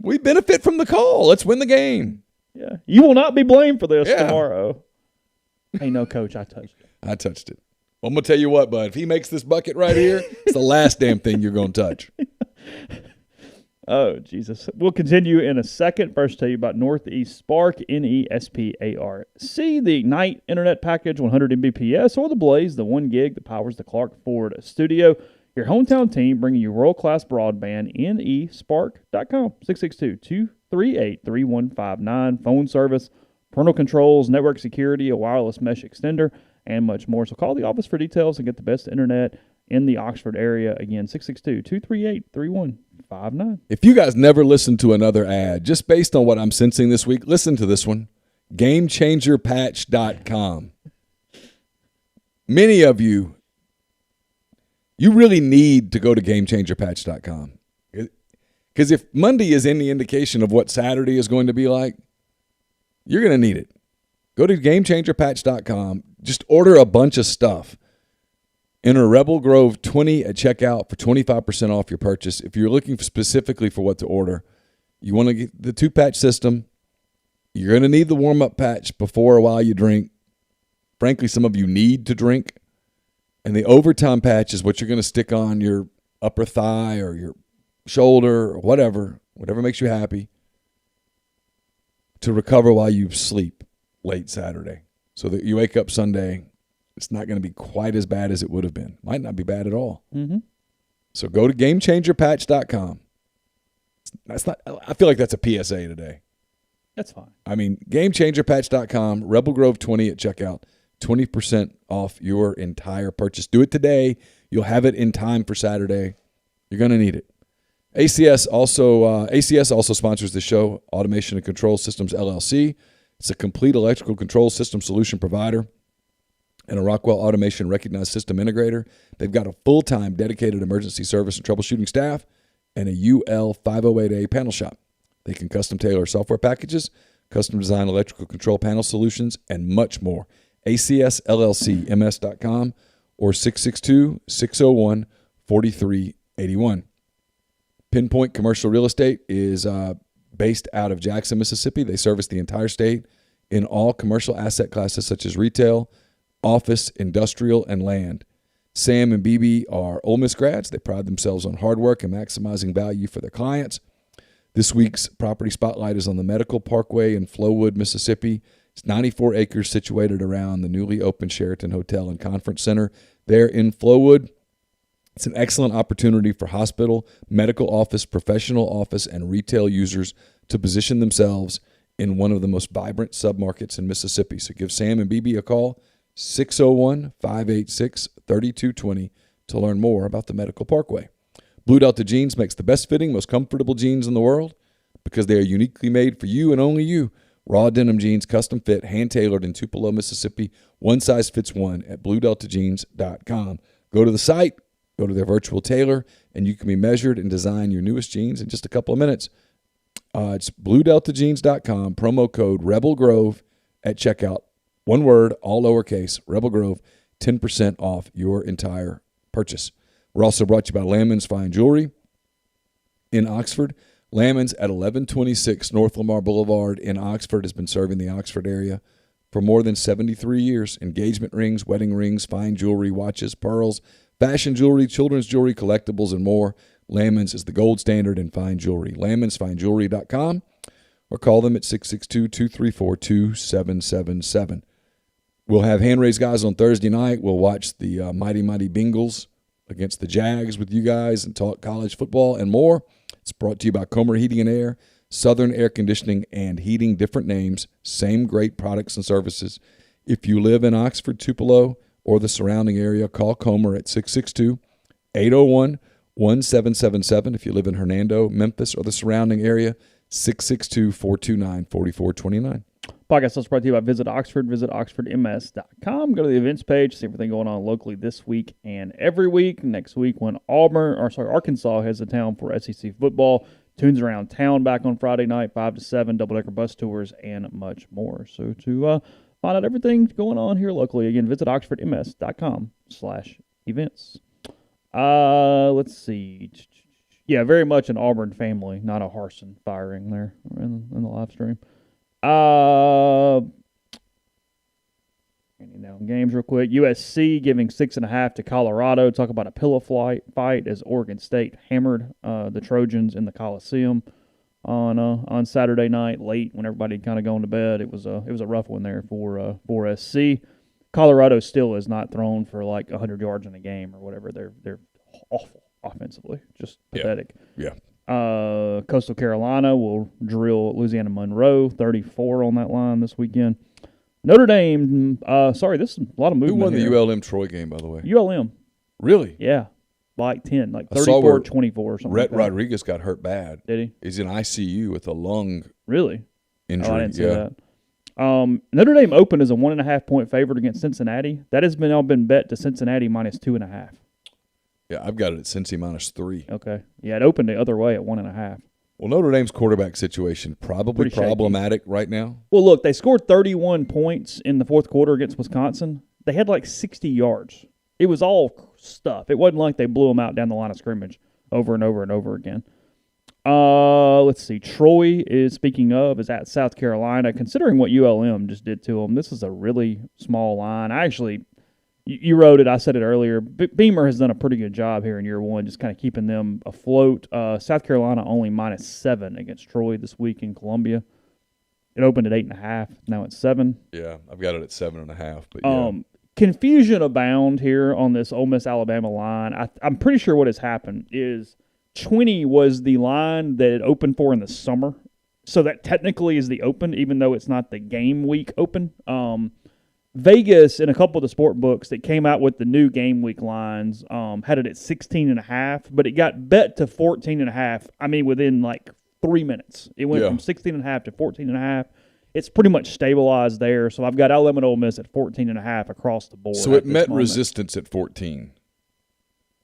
We benefit from the call. Let's win the game." Yeah. You will not be blamed for this tomorrow. Hey, no, Coach, I touched it. I touched it. Well, I'm going to tell you what, bud. If he makes this bucket right here, it's the last damn thing you're going to touch. Oh, Jesus. We'll continue in a second. First, tell you about Northeast Spark, NESPARC, the Ignite Internet Package, 100 Mbps, or the Blaze, the 1 gig that powers the Clark Ford studio. Your hometown team bringing you world-class broadband, nespark.com, 662-238-3159, phone service, parental controls, network security, a wireless mesh extender, and much more. So call the office for details and get the best internet in the Oxford area. Again, 662-238-3159. If you guys never listened to another ad, just based on what I'm sensing this week, listen to this one. GameChangerPatch.com. Many of you really need to go to GameChangerPatch.com. Because if Monday is any indication of what Saturday is going to be like, you're going to need it. Go to GameChangerPatch.com. Just order a bunch of stuff. Enter Rebel Grove 20 at checkout for 25% off your purchase. If you're looking specifically for what to order, you want to get the 2-patch system. You're going to need the warm-up patch before or while you drink. Frankly, some of you need to drink. And the overtime patch is what you're going to stick on your upper thigh or your shoulder or whatever makes you happy, to recover while you sleep late Saturday. So that you wake up Sunday, it's not going to be quite as bad as it would have been. Might not be bad at all. Mm-hmm. So go to GameChangerPatch.com. I feel like that's a PSA today. That's fine. I mean, GameChangerPatch.com, Rebel Grove 20 at checkout, 20% off your entire purchase. Do it today. You'll have it in time for Saturday. You're going to need it. ACS also sponsors the show, Automation and Control Systems, LLC. It's a complete electrical control system solution provider and a Rockwell Automation recognized system integrator. They've got a full-time dedicated emergency service and troubleshooting staff and a UL 508A panel shop. They can custom tailor software packages, custom design electrical control panel solutions, and much more. ACSLLCMS.com or 662-601-4381. Pinpoint Commercial Real Estate is based out of Jackson, Mississippi. They service the entire state in all commercial asset classes such as retail, office, industrial, and land. Sam and BB are Ole Miss grads. They pride themselves on hard work and maximizing value for their clients. This week's property spotlight is on the Medical Parkway in Flowood, Mississippi. It's 94 acres situated around the newly opened Sheraton Hotel and Conference Center there in Flowood. It's an excellent opportunity for hospital, medical office, professional office, and retail users to position themselves in one of the most vibrant submarkets in Mississippi. So give Sam and BB a call, 601-586-3220, to learn more about the Medical Parkway. Blue Delta Jeans makes the best fitting, most comfortable jeans in the world because they are uniquely made for you and only you. Raw denim jeans, custom fit, hand-tailored in Tupelo, Mississippi. One size fits one at BlueDeltaJeans.com. Go to the site. Go to their virtual tailor, and you can be measured and design your newest jeans in just a couple of minutes. It's BlueDeltaJeans.com, promo code Rebel Grove at checkout. One word, all lowercase, Rebel Grove, 10% off your entire purchase. We're also brought to you by Lammon's Fine Jewelry in Oxford. Lammon's at 1126 North Lamar Boulevard in Oxford has been serving the Oxford area for more than 73 years. Engagement rings, wedding rings, fine jewelry, watches, pearls, fashion jewelry, children's jewelry, collectibles, and more. Lammon's is the gold standard in fine jewelry. LammonsFineJewelry.com or call them at 662-234-2777. We'll have hand-raised guys on Thursday night. We'll watch the Mighty Bengals against the Jags with you guys and talk college football and more. It's brought to you by Comer Heating and Air, Southern Air Conditioning and Heating, different names, same great products and services. If you live in Oxford, Tupelo, or the surrounding area, call Comer at 662-801-1777. If you live in Hernando, Memphis, or the surrounding area, 662-429-4429. Podcast is brought to you by Visit Oxford. Visit oxfordms.com. Go to the events page, see everything going on locally this week and every week. Next week when Arkansas heads to town for SEC football. Tunes around town back on Friday night, 5 to 7, double-decker bus tours, and much more. So to find out everything going on here locally, again, visit oxfordms.com/events. Let's see. Yeah, very much an Auburn family, not a Harsin firing there in the live stream. Down games real quick. USC giving 6.5 to Colorado. Talk about a pillow fight as Oregon State hammered the Trojans in the Coliseum on Saturday night late when everybody kind of going to bed. It was a rough one there for SC. Colorado still is not thrown for like 100 yards in a game or whatever. They're awful offensively, just pathetic. Yeah. Coastal Carolina will drill Louisiana Monroe, 34 on that line this weekend. Notre Dame, this is a lot of movement. Who won here. the ULM Troy game, by the way? ULM. Really? Yeah. Like 10, like 34-24 or something. Rhett Rodriguez got hurt bad. Did he? He's in ICU with a lung really? injury. Oh, I didn't see that. Notre Dame open is a 1.5-point favorite against Cincinnati. That has now been bet to Cincinnati minus 2.5. Yeah, I've got it at Cincy -3. Okay. Yeah, it opened the other way at 1.5. Well, Notre Dame's quarterback situation probably problematic right now. Well, look, they scored 31 points in the fourth quarter against Wisconsin. They had like 60 yards. It was all stuff. It wasn't like they blew them out down the line of scrimmage over and over and over again. Let's see. Troy is at South Carolina. Considering what ULM just did to them, this is a really small line. You wrote it. I said it earlier. Beamer has done a pretty good job here in year one, just kind of keeping them afloat. South Carolina only -7 against Troy this week in Columbia. It opened at 8.5. Now it's 7. Yeah, I've got it at 7.5. But yeah. Confusion abound here on this Ole Miss Alabama line. I'm pretty sure what has happened is 20 was the line that it opened for in the summer, so that technically is the open, even though it's not the game week open. Vegas and a couple of the sport books that came out with the new game week lines had it at 16.5, but it got bet to 14.5. I mean, within like 3 minutes, it went from 16.5 to 14.5. It's pretty much stabilized there. So I've got Alabama and Ole Miss at 14.5 across the board. So it met resistance at 14.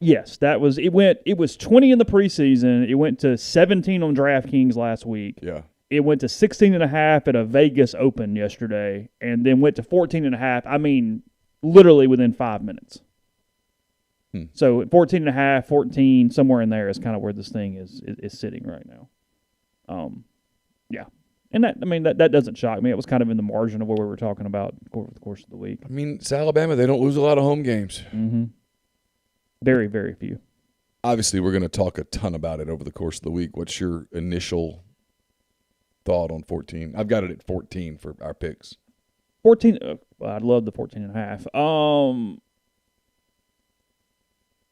Yes, that was it. It was 20 in the preseason. It went to 17 on DraftKings last week. Yeah. It went to 16.5 at a Vegas Open yesterday, and then went to 14.5. I mean, literally within 5 minutes. So 14.5, 14, somewhere in there is kind of where this thing is sitting right now. Yeah, and that doesn't shock me. It was kind of in the margin of what we were talking about over the course of the week. I mean, it's Alabama. They don't lose a lot of home games. Mm-hmm. Very, very few. Obviously, we're going to talk a ton about it over the course of the week. What's your initial thought on 14? I've got it at 14 for our picks. 14. I'd love the 14.5.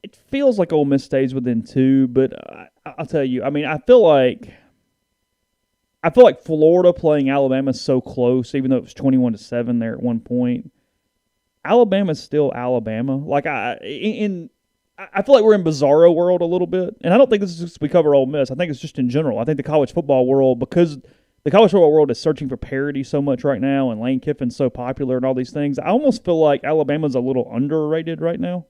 It feels like Ole Miss stays within 2, but I'll tell you. I mean, I feel like Florida playing Alabama is so close, even though it was 21-7 there at one point. Alabama's still Alabama. Like I feel like we're in bizarro world a little bit, and I don't think this is just we cover Ole Miss. I think it's just in general. I think the college football world, because the college football world is searching for parity so much right now, and Lane Kiffin's so popular and all these things. I almost feel like Alabama's a little underrated right now,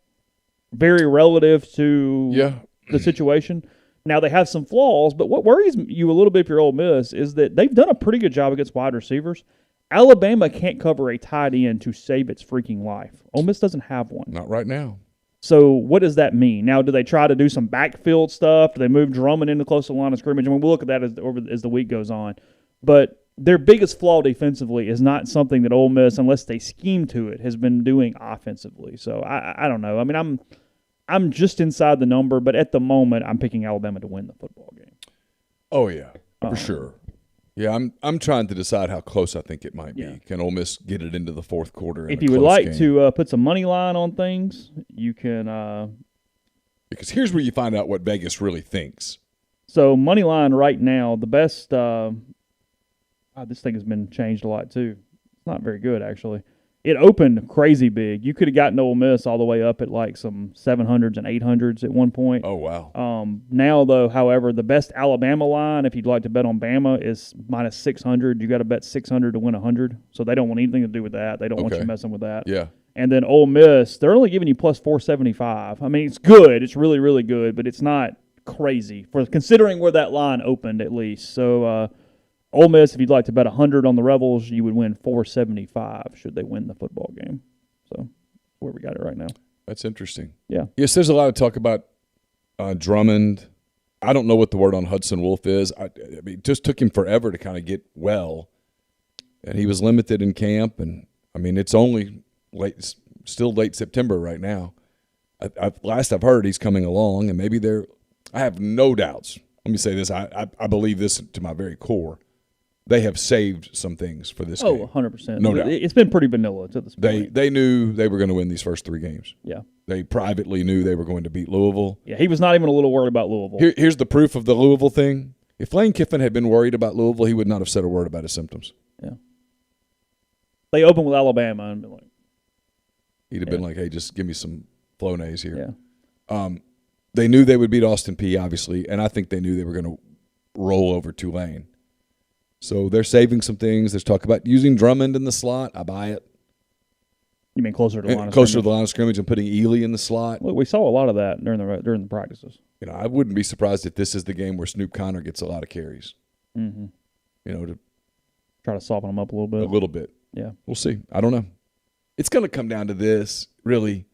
very relative to the situation. Now they have some flaws, but what worries you a little bit if you're Ole Miss is that they've done a pretty good job against wide receivers. Alabama can't cover a tight end to save its freaking life. Ole Miss doesn't have one. Not right now. So what does that mean? Now, do they try to do some backfield stuff? Do they move Drummond into close to the line of scrimmage? I mean, we'll look at that as the week goes on. But their biggest flaw defensively is not something that Ole Miss, unless they scheme to it, has been doing offensively. So I don't know. I mean, I'm just inside the number, but at the moment, I'm picking Alabama to win the football game. Oh yeah, for sure. Yeah, I'm trying to decide how close I think it might be. Yeah. Can Ole Miss get it into the fourth quarter? If you would like to put some money line on things, you can. Because here's where you find out what Vegas really thinks. So money line right now, the best. This thing has been changed a lot too. It's not very good actually. It opened crazy big. You could have gotten Ole Miss all the way up at like some 700s and 800s at one point. Oh, wow. Now, though, however, the best Alabama line, if you'd like to bet on Bama, is minus 600. You got to bet 600 to win 100. So they don't want anything to do with that. They don't want you messing with that. Yeah. And then Ole Miss, they're only giving you plus 475. I mean, it's good. It's really, really good, but it's not crazy for considering where that line opened at least. So, Ole Miss, if you'd like to bet 100 on the Rebels, you would win 475 should they win the football game. So, where we got it right now. That's interesting. Yeah. Yes, there's a lot of talk about Drummond. I don't know what the word on Hudson Wolf is. I mean, it just took him forever to kind of get well, and he was limited in camp. And I mean, it's only still late September right now. Last I've heard, he's coming along, and maybe I have no doubts. Let me say this. I believe this to my very core. They have saved some things for this game. 100%. No doubt. It's been pretty vanilla to this point. They knew they were going to win these first 3 games. Yeah. They privately knew they were going to beat Louisville. Yeah, he was not even a little worried about Louisville. Here's the proof of the Louisville thing. If Lane Kiffin had been worried about Louisville, he would not have said a word about his symptoms. Yeah. They opened with Alabama and been like, he'd have been like, hey, just give me some Flonase here. Yeah. They knew they would beat Austin Peay, obviously, and I think they knew they were going to roll over Tulane. So they're saving some things. There's talk about using Drummond in the slot. I buy it. You mean closer to the line of Closer scrimmage? to the line of scrimmage and putting Ely in the slot. Look, we saw a lot of that during the practices. I wouldn't be surprised if this is the game where Snoop Connor gets a lot of carries. Mm-hmm. To try to soften them up a little bit. A little bit. Yeah. We'll see. I don't know. It's going to come down to this, really.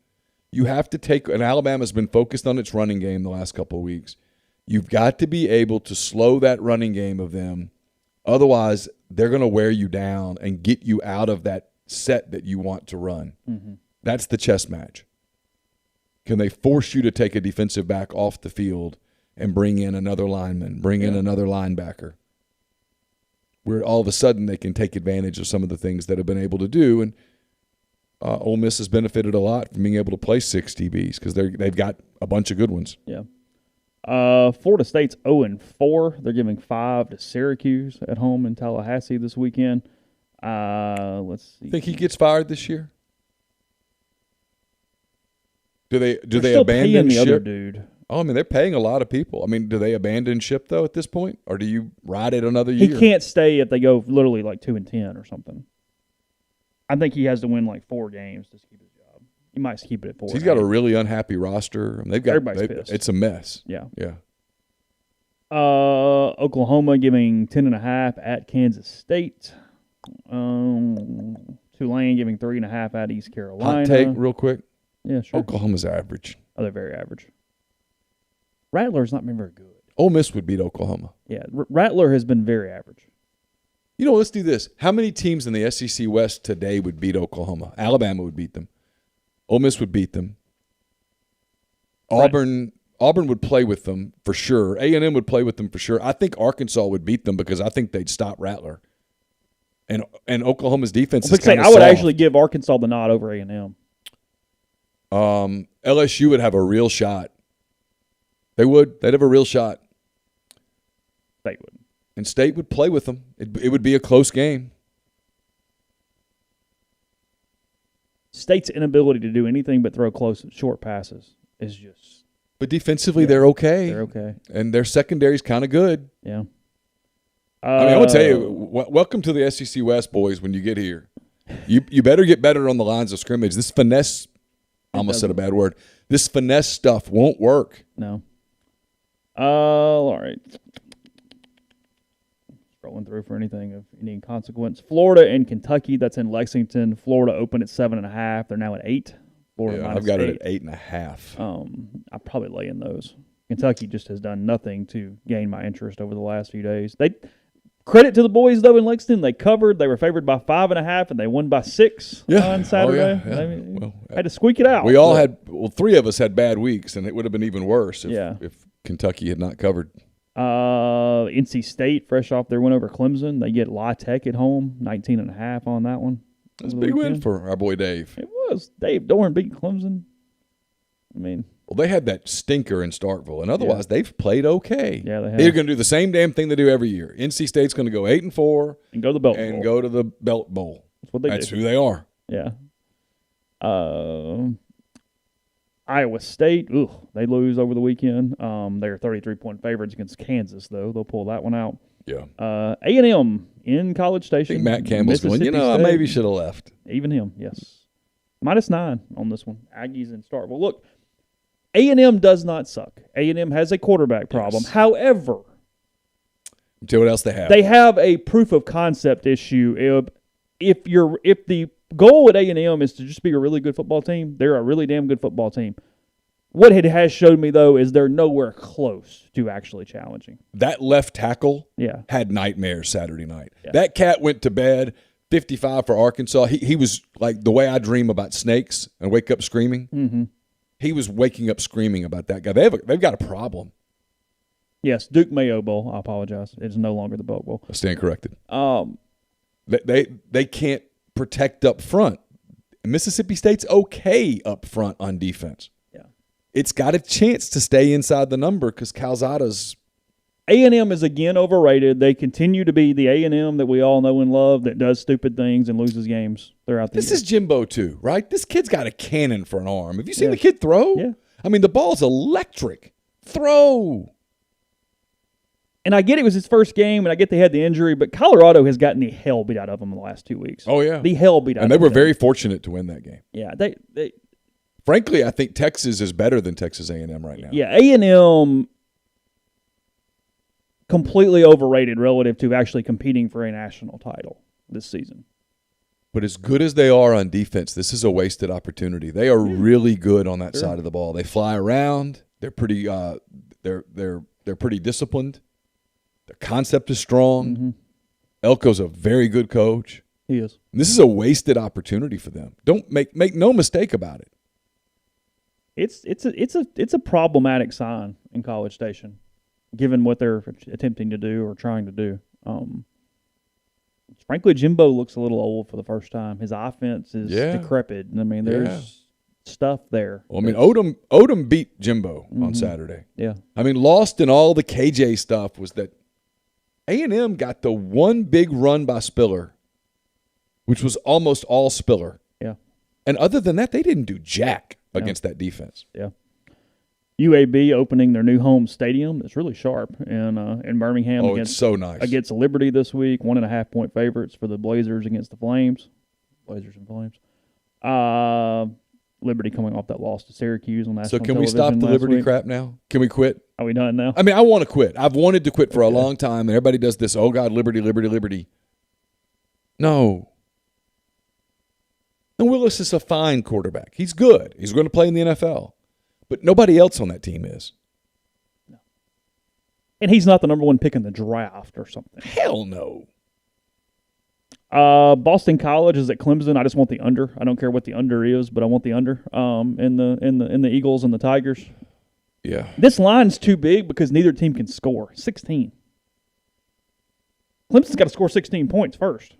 You have to take – and Alabama's been focused on its running game the last couple of weeks. You've got to be able to slow that running game of them. Otherwise, they're going to wear you down and get you out of that set that you want to run. Mm-hmm. That's the chess match. Can they force you to take a defensive back off the field and bring in another lineman, bring in another linebacker? Where all of a sudden they can take advantage of some of the things that have been able to do. And Ole Miss has benefited a lot from being able to play 6 DBs because they've got a bunch of good ones. Yeah. Florida State's 0-4. They're giving 5 to Syracuse at home in Tallahassee this weekend. Let's see. Think he gets fired this year? Do they still abandon paying the ship? other dude? Oh, I mean, they're paying a lot of people. I mean, do they abandon ship though at this point, or do you ride it another year? He can't stay if they go literally like 2-10 or something. I think he has to win like 4 games to keep his job. He might keep it at 4. So he's got a really unhappy roster. I mean, Everybody's pissed. It's a mess. Yeah. Yeah. Oklahoma giving 10.5 at Kansas State. Tulane giving 3.5 at East Carolina. Hot take, real quick. Yeah, sure. Oklahoma's average. Oh, they're very average. Rattler's not been very good. Ole Miss would beat Oklahoma. Yeah, Rattler has been very average. Let's do this. How many teams in the SEC West today would beat Oklahoma? Alabama would beat them. Ole Miss would beat them. Auburn would play with them for sure. A&M would play with them for sure. I think Arkansas would beat them because I think they'd stop Rattler. And Oklahoma's defense is kind of soft. I would actually give Arkansas the nod over A&M. LSU would have a real shot. They would. They'd have a real shot. State would. And State would play with them. It would be a close game. State's inability to do anything but throw close, short passes is just. But defensively, they're okay. They're okay. And their secondary's kind of good. Yeah. I mean, I want to tell you, welcome to the SEC West, boys, when you get here. You better get better on the lines of scrimmage. This finesse, I almost said a bad word. This finesse stuff won't work. No. All right. Scrolling through for anything of any consequence. Florida and Kentucky, that's in Lexington. Florida opened at 7.5. They're now at 8. Florida I've got 8. it at 8.5. I'll probably lay in those. Kentucky just has done nothing to gain my interest over the last few days. Credit to the boys, though, in Lexington. They covered. They were favored by 5.5, and they won by 6 on Saturday. Had to squeak it out. We all had – 3 of us had bad weeks, and it would have been even worse if Kentucky had not covered. NC State, fresh off their win over Clemson. They get La Tech at home, 19.5 on that one. That's a big win for our boy Dave. It was. Dave Dorn beat Clemson. I mean – Well, they had that stinker in Starkville, and otherwise they've played okay. Yeah, they have. They're going to do the same damn thing they do every year. NC State's going to go 8-4 and go to the Belt Bowl. and go to the Belt Bowl. That's what they That's do. who they are. Yeah. Iowa State, they lose over the weekend. They're 33-point favorites against Kansas, though. They'll pull that one out. Yeah. A&M in College Station. I think Matt Campbell's going, I maybe should have left. Even him, yes. -9 on this one. Aggies in Starkville. Look, A&M does not suck. A&M has a quarterback problem. Yes. However, tell you what else they have. They have a proof of concept issue. If the goal at A&M is to just be a really good football team, they're a really damn good football team. What it has showed me, though, is they're nowhere close to actually challenging. That left tackle had nightmares Saturday night. Yeah. That cat went to bed 55 for Arkansas. He was like the way I dream about snakes and wake up screaming. Mm-hmm. He was waking up screaming about that guy. They've got a problem. Yes, Duke Mayo Bowl. I apologize. It is no longer the Bowl Bowl. I stand corrected. They can't protect up front. Mississippi State's okay up front on defense. Yeah, it's got a chance to stay inside the number because Calzada's. A&M is again overrated. They continue to be the A&M that we all know and love that does stupid things and loses games throughout the year. This is Jimbo too, right? This kid's got a cannon for an arm. Have you seen the kid throw? Yeah. I mean, the ball's electric. Throw. And I get it was his first game, and I get they had the injury, but Colorado has gotten the hell beat out of them in the last 2 weeks. Oh, yeah. The hell beat out of them. And they were very fortunate to win that game. Yeah. They Frankly, I think Texas is better than Texas A&M right now. Yeah, A&M completely overrated relative to actually competing for a national title this season. But as good as they are on defense, this is a wasted opportunity. They are really good on that side of the ball. They fly around. They're pretty they're pretty disciplined. Their concept is strong. Mm-hmm. Elko's a very good coach. He is. And this is a wasted opportunity for them. Don't make no mistake about it. It's a problematic sign in College Station, given what they're attempting to do or trying to do. Frankly, Jimbo looks a little old for the first time. His offense is decrepit. I mean, there's stuff there. Well, I mean, Odom beat Jimbo on Saturday. Yeah. I mean, lost in all the KJ stuff was that A&M got the one big run by Spiller, which was almost all Spiller. Yeah. And other than that, they didn't do jack against that defense. Yeah. UAB opening their new home stadium. It's really sharp in Birmingham. It's so nice. Against Liberty this week, 1.5-point favorites for the Blazers against the Flames. Blazers and Flames. Liberty coming off that loss to Syracuse on national television. So can we stop the Liberty crap now? Can we quit? Are we done now? I mean, I want to quit. I've wanted to quit for a long time, and everybody does this. Oh, God, Liberty, Liberty, Liberty. No. And Willis is a fine quarterback. He's good. He's going to play in the NFL. But nobody else on that team is. No. And he's not the number one pick in the draft or something. Hell no. Boston College is at Clemson. I just want the under. I don't care what the under is, but I want the under in the Eagles and the Tigers. Yeah. This line's too big because neither team can score. 16. Clemson's got to score 16 points first.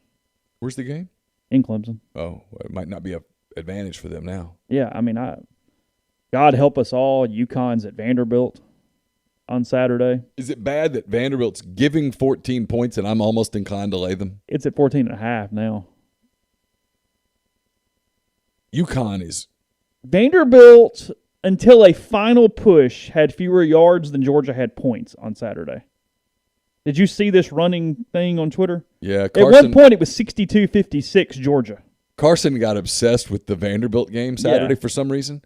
Where's the game? In Clemson. Oh, well, it might not be an advantage for them now. Yeah, I mean, God help us all. UConn's at Vanderbilt on Saturday. Is it bad that Vanderbilt's giving 14 points and I'm almost inclined to lay them? It's at 14.5 now. UConn is. Vanderbilt, until a final push, had fewer yards than Georgia had points on Saturday. Did you see this running thing on Twitter? Yeah, At one point, it was 62-56 Georgia. Carson got obsessed with the Vanderbilt game Saturday for some reason.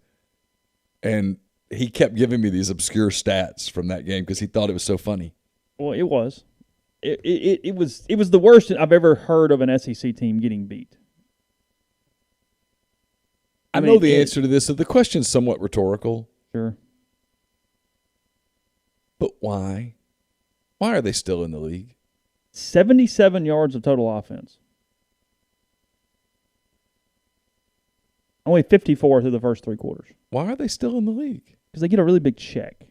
And he kept giving me these obscure stats from that game because he thought it was so funny. Well, it was. It was the worst I've ever heard of an SEC team getting beat. I know the answer to this, so the question's somewhat rhetorical. Sure. But why? Why are they still in the league? 77 yards of total offense. Only 54 through the first three quarters. Why are they still in the league? Because they get a really big check.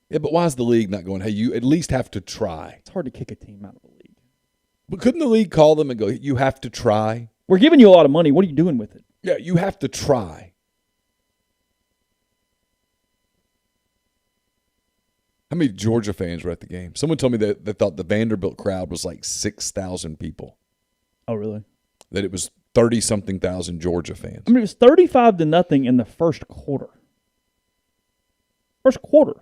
Yeah, but why is the league not going, hey, you at least have to try? It's hard to kick a team out of the league. But couldn't the league call them and go, you have to try? We're giving you a lot of money. What are you doing with it? Yeah, you have to try. How many Georgia fans were at the game? Someone told me that they thought the Vanderbilt crowd was like 6,000 people. Oh, really? That it was 30-something thousand Georgia fans. I mean, it was 35-0 in the first quarter. First quarter.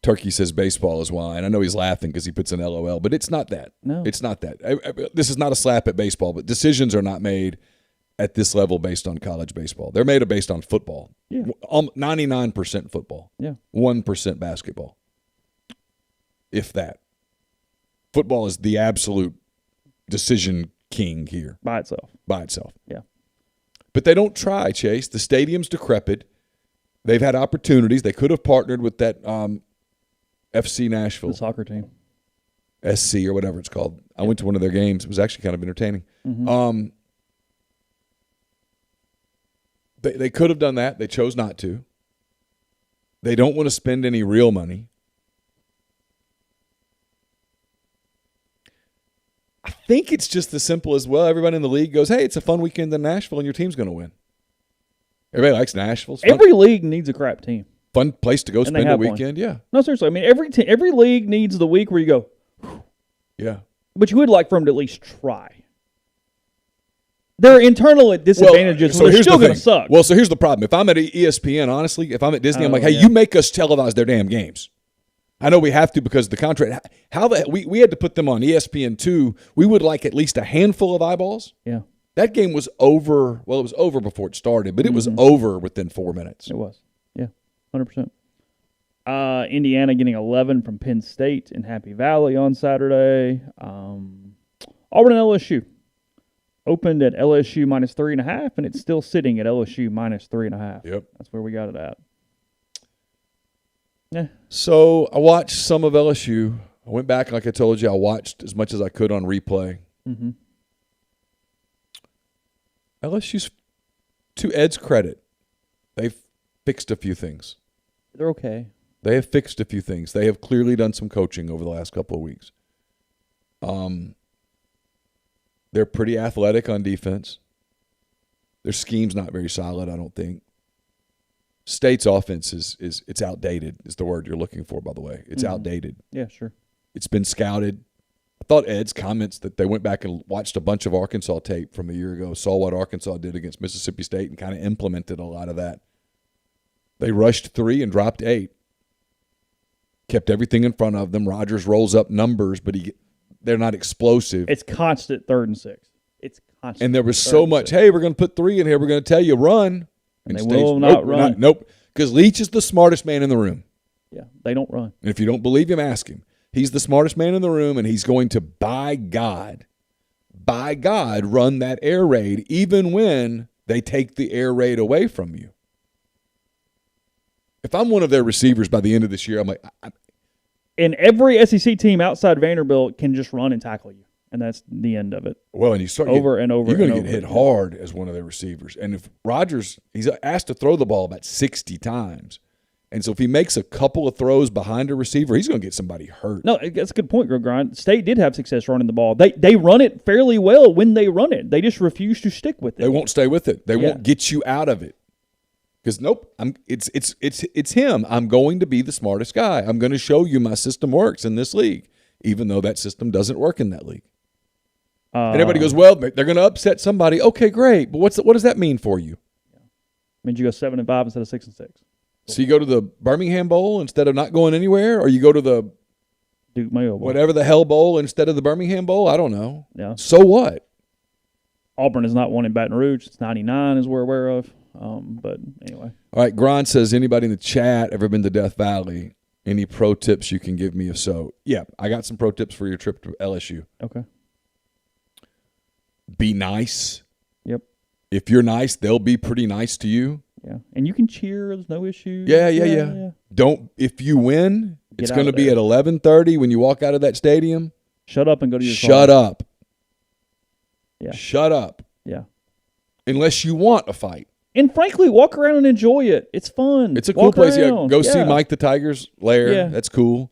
Turkey says baseball is wine. I know he's laughing because he puts an LOL, but it's not that. No. It's not that. This is not a slap at baseball, but decisions are not made at this level based on college baseball. They're made based on football. Yeah. 99% football. Yeah. 1% basketball. If that. Football is the absolute decision king here. By itself. Yeah. But they don't try, Chase. The stadium's decrepit. They've had opportunities. They could have partnered with that FC Nashville. The soccer team. SC or whatever it's called. I went to one of their games. It was actually kind of entertaining. Mm-hmm. They could have done that. They chose not to. They don't want to spend any real money. I think it's just as simple as, well, everybody in the league goes, hey, it's a fun weekend in Nashville and your team's going to win. Everybody likes Nashville. Every league needs a crap team. Fun place to go spend a weekend, yeah. No, seriously. I mean, every league needs the week where you go, whew. Yeah. But you would like for them to at least try. There are internal disadvantages, so they're still going to suck. Well, so here's the problem. If I'm at ESPN, honestly, if I'm at Disney, I'm like, hey, you make us televise their damn games. I know we have to because of the contract. We had to put them on ESPN2. We would like at least a handful of eyeballs. Yeah. That game was over. Well, it was over before it started, but it was over within 4 minutes. It was. Yeah, 100%. Indiana getting 11 from Penn State in Happy Valley on Saturday. Auburn and LSU. Opened at LSU minus 3.5, and it's still sitting at LSU minus 3.5. Yep. That's where we got it at. Yeah. So I watched some of LSU. I went back, like I told you, I watched as much as I could on replay. Mm-hmm. LSU's, to Ed's credit, they've fixed a few things. They're okay. They have fixed a few things. They have clearly done some coaching over the last couple of weeks. They're pretty athletic on defense. Their scheme's not very solid, I don't think. State's offense is it's outdated, is the word you're looking for, by the way. It's outdated. Yeah, sure. It's been scouted. I thought Ed's comments that they went back and watched a bunch of Arkansas tape from a year ago, saw what Arkansas did against Mississippi State, and kind of implemented a lot of that. They rushed 3 and dropped 8. Kept everything in front of them. Rodgers rolls up numbers, but they're not explosive. It's constant 3rd and 6. It's constant. And there was so much, hey, we're going to put 3 in here. We're going to tell you, run. And they will not run. Nope. Because Leach is the smartest man in the room. Yeah, they don't run. And if you don't believe him, ask him. He's the smartest man in the room, and he's going to, by God, run that air raid even when they take the air raid away from you. If I'm one of their receivers by the end of this year, I'm like, and every SEC team outside Vanderbilt can just run and tackle you, and that's the end of it. Well, and you start over and over. You're going to get hit hard as one of their receivers. And if Rodgers, he's asked to throw the ball about 60 times, and so if he makes a couple of throws behind a receiver, he's going to get somebody hurt. No, that's a good point, Grind. State did have success running the ball. They run it fairly well when they run it. They just refuse to stick with it. They won't stay with it. They won't get you out of it. Because nope, it's him. I'm going to be the smartest guy. I'm going to show you my system works in this league, even though that system doesn't work in that league. And everybody goes, well, they're going to upset somebody. Okay, great, but what does that mean for you? It means you go 7-5 instead of 6-6. So you go to the Birmingham Bowl instead of not going anywhere, or you go to the Duke Mayo Bowl, whatever the hell bowl instead of the Birmingham Bowl. I don't know. Yeah. So what? Auburn is not one in Baton Rouge. It's 99, as we're aware of. But anyway. All right, Gron says, anybody in the chat ever been to Death Valley? Any pro tips you can give me if so? Yeah, I got some pro tips for your trip to LSU. Okay. Be nice. Yep. If you're nice, they'll be pretty nice to you. Yeah, and you can cheer. There's no issue. Yeah. Don't. If you win, it's going to be at 11:30 when you walk out of that stadium. Shut up and go to your car. Shut up. Yeah. Shut up. Yeah. Unless you want a fight. And frankly, walk around and enjoy it. It's fun. It's a cool place. Yeah, go see Mike the Tiger's lair. Yeah. That's cool.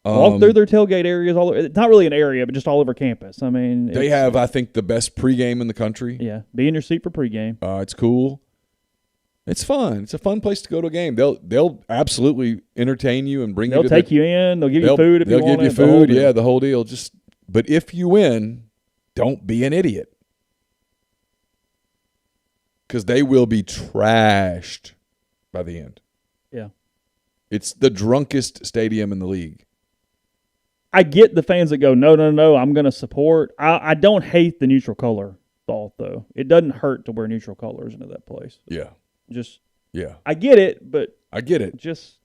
Walk through their tailgate areas all over. Not really an area, but just all over campus. I mean, they have, I think, the best pregame in the country. Yeah, be in your seat for pregame. It's cool. It's fun. It's a fun place to go to a game. They'll absolutely entertain you and bring you. They'll take you in. They'll give you food if you want. They'll give you food. Yeah, the whole deal. But if you win, don't be an idiot. Because they will be trashed by the end. Yeah. It's the drunkest stadium in the league. I get the fans that go, no, I'm going to support. I don't hate the neutral color thought, though. It doesn't hurt to wear neutral colors into that place. Yeah. I get it, but I get it. Just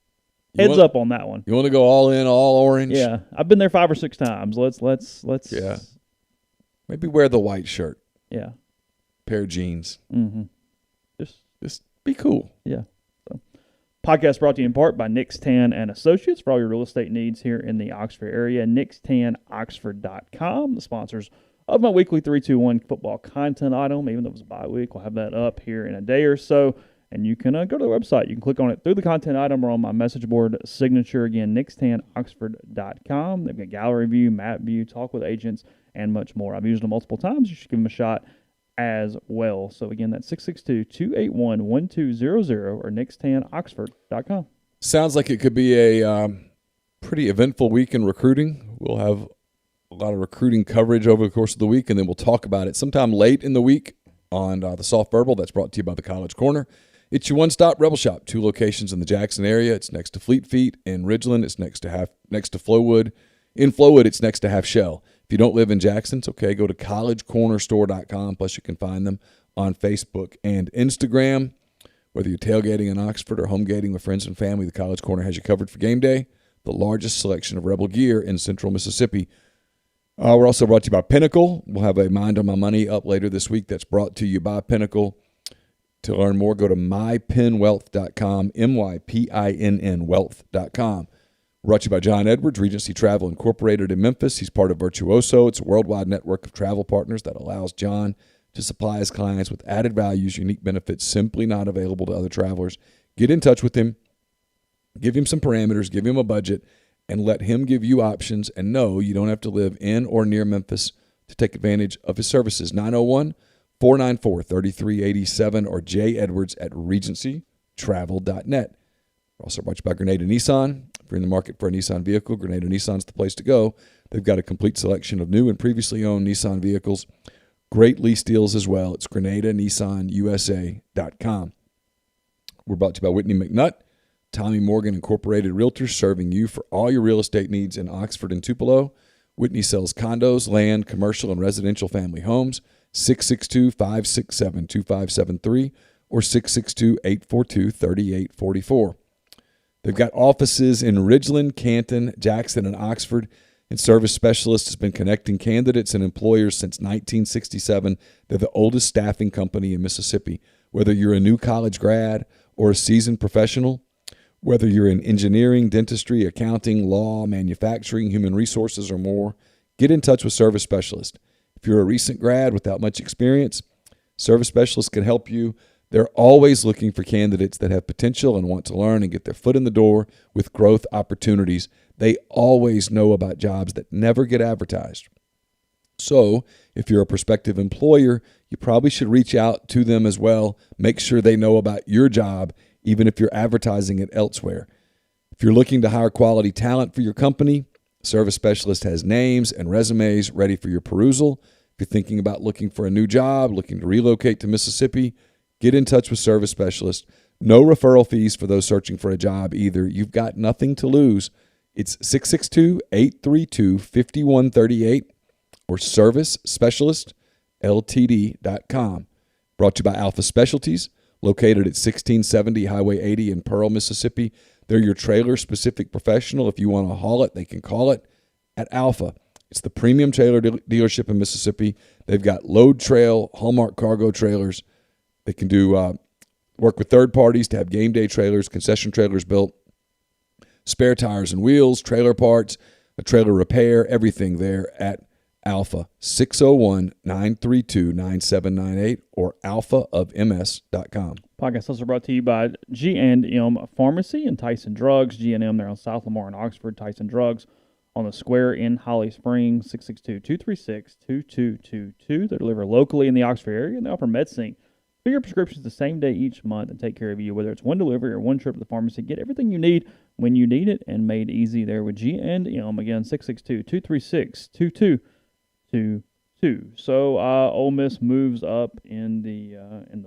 heads up on that one. You want to go all in, all orange? Yeah. I've been there 5 or 6 times. Let's Yeah. Maybe wear the white shirt. Yeah. Pair of jeans. Mm-hmm. Just be cool. Yeah. So, Podcast brought to you in part by Nick's Tan and Associates for all your real estate needs here in the Oxford area. NicksTanOxford.com, the sponsors of my weekly 3-2-1 football content item. Even though it's a bye week, we'll have that up here in a day or so. And you can go to the website. You can click on it through the content item or on my message board signature. Again, NicksTanOxford.com. They've got gallery view, map view, talk with agents, and much more. I've used them multiple times. You should give them a shot as well. So again, that's 662-281-1200 or nickstanoxford.com. Sounds like it could be a pretty eventful week in recruiting. We'll have a lot of recruiting coverage over the course of the week, and then we'll talk about it sometime late in the week on the Soft Verbal. That's brought to you by the College Corner. It's your one-stop Rebel Shop. 2 locations in the Jackson area. It's next to Fleet Feet in Ridgeland. It's next to Flowwood. In Flowwood, it's next to Half Shell. If you don't live in Jackson, it's okay. Go to collegecornerstore.com. Plus, you can find them on Facebook and Instagram. Whether you're tailgating in Oxford or home gating with friends and family, the College Corner has you covered for game day. The largest selection of Rebel gear in central Mississippi. We're also brought to you by Pinnacle. We'll have a Mind on My Money up later this week that's brought to you by Pinnacle. To learn more, go to mypinnwealth.com, MYPINN wealth.com. Brought to you by John Edwards, Regency Travel Incorporated in Memphis. He's part of Virtuoso. It's a worldwide network of travel partners that allows John to supply his clients with added values, unique benefits simply not available to other travelers. Get in touch with him, give him some parameters, give him a budget, and let him give you options. And no, you don't have to live in or near Memphis to take advantage of his services. 901-494-3387 or jedwards@regencytravel.net. We're also brought to you by Grenada Nissan. If you're in the market for a Nissan vehicle, Grenada Nissan's the place to go. They've got a complete selection of new and previously owned Nissan vehicles. Great lease deals as well. It's GrenadaNissanUSA.com. We're brought to you by Whitney McNutt, Tommy Morgan Incorporated Realtors, serving you for all your real estate needs in Oxford and Tupelo. Whitney sells condos, land, commercial, and residential family homes. 662-567-2573 or 662-842-3844. They've got offices in Ridgeland, Canton, Jackson, and Oxford, and Service Specialist has been connecting candidates and employers since 1967. They're the oldest staffing company in Mississippi. Whether you're a new college grad or a seasoned professional, whether you're in engineering, dentistry, accounting, law, manufacturing, human resources, or more, get in touch with Service Specialist. If you're a recent grad without much experience, Service Specialist can help you. They're always looking for candidates that have potential and want to learn and get their foot in the door with growth opportunities. They always know about jobs that never get advertised. So if you're a prospective employer, you probably should reach out to them as well. Make sure they know about your job, even if you're advertising it elsewhere. If you're looking to hire quality talent for your company, Service Specialist has names and resumes ready for your perusal. If you're thinking about looking for a new job, looking to relocate to Mississippi, get in touch with Service Specialist. No referral fees for those searching for a job either. You've got nothing to lose. It's 662-832-5138 or servicespecialistltd.com. Brought to you by Alpha Specialties, located at 1670 Highway 80 in Pearl, Mississippi. They're your trailer-specific professional. If you want to haul it, they can call it at Alpha. It's the premium trailer dealership in Mississippi. They've got load trail, Hallmark cargo trailers. They can do work with third parties to have game day trailers, concession trailers built, spare tires and wheels, trailer parts, a trailer repair, everything there at Alpha. 601-932-9798 or alphaofms.com. Podcast also brought to you by G&M Pharmacy and Tyson Drugs. G&M, they're on South Lamar and Oxford. Tyson Drugs on the square in Holly Springs, 662-236-2222. They deliver locally in the Oxford area, and they offer medicine. Fill your prescriptions the same day each month and take care of you, whether it's one delivery or one trip to the pharmacy. Get everything you need when you need it and made easy there with G&M. Again, 662-236-2222. So Ole Miss moves up in the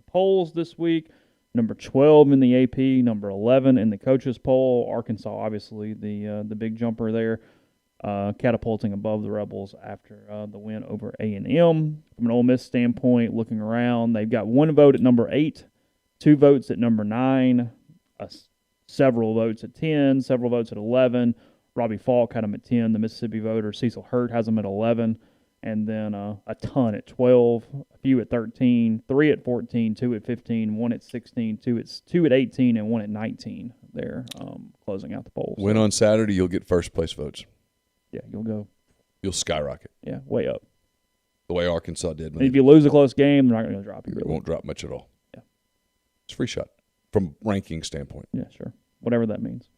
polls this week. Number 12 in the AP, number 11 in the coaches poll. Arkansas, obviously, the big jumper there, catapulting above the Rebels after the win over A&M. From an Ole Miss standpoint, looking around, they've got one vote at number 8, 2 votes at number 9, several votes at 10, several votes at 11. Robbie Falk had them at 10. The Mississippi voter Cecil Hurt has them at 11. and then a ton at 12, a few at 13, 3 at 14, 2 at 15, 1 at 16, 2 at 18, and 1 at 19 there, closing out the poll. Win on Saturday, you'll get first place votes. Yeah, You'll skyrocket. Yeah, way up. The way Arkansas did. And if you lose a close game, they're not going to drop you. It won't drop much at all. Yeah. It's a free shot from ranking standpoint. Yeah, sure. Whatever that means.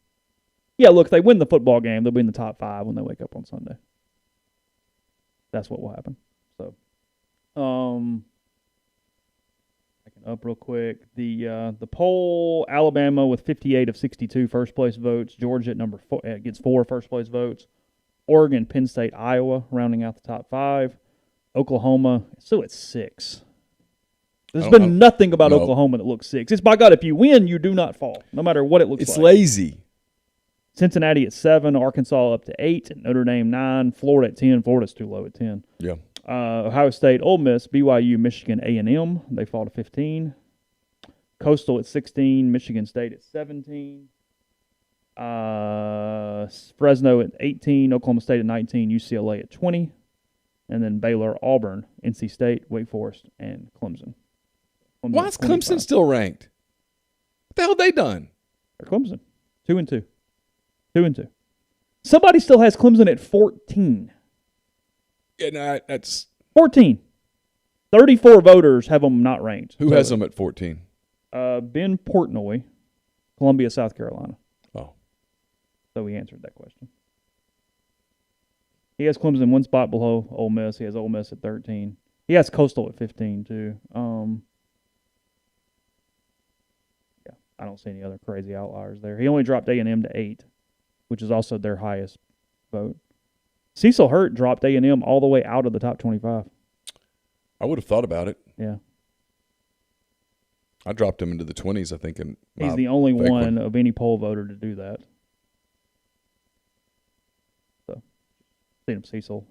Yeah, look, if they win the football game, they'll be in the top 5 when they wake up on Sunday. That's what will happen. So, backing up real quick. The poll, Alabama with 58 of 62 first place votes. Georgia at number 4 gets 4 first place votes. Oregon, Penn State, Iowa rounding out the top 5. Oklahoma still at 6. There's been nothing about Oklahoma that looks 6. It's by God, if you win, you do not fall, no matter what it looks like. It's lazy. Cincinnati at 7, Arkansas up to 8, and Notre Dame 9, Florida at 10. Florida's too low at 10. Yeah. Ohio State, Ole Miss, BYU, Michigan, A&M. They fall to 15. Coastal at 16, Michigan State at 17. Fresno at 18, Oklahoma State at 19, UCLA at 20. And then Baylor, Auburn, NC State, Wake Forest, and Clemson. Why is Clemson still ranked? What the hell have they done? They're Clemson. 2-2. 2-2. Somebody still has Clemson at 14. Yeah, no, that's 14. 34 voters have them not ranked. Who has them at 14? Ben Portnoy, Columbia, South Carolina. Oh. So we answered that question. He has Clemson 1 spot below Ole Miss. He has Ole Miss at 13. He has Coastal at 15, too. Yeah, I don't see any other crazy outliers there. He only dropped A&M to 8, which is also their highest vote. Cecil Hurt dropped A&M all the way out of the top 25. I would have thought about it. Yeah. I dropped him into the 20s, I think. He's the only one of any poll voter to do that. So, seen him, Cecil,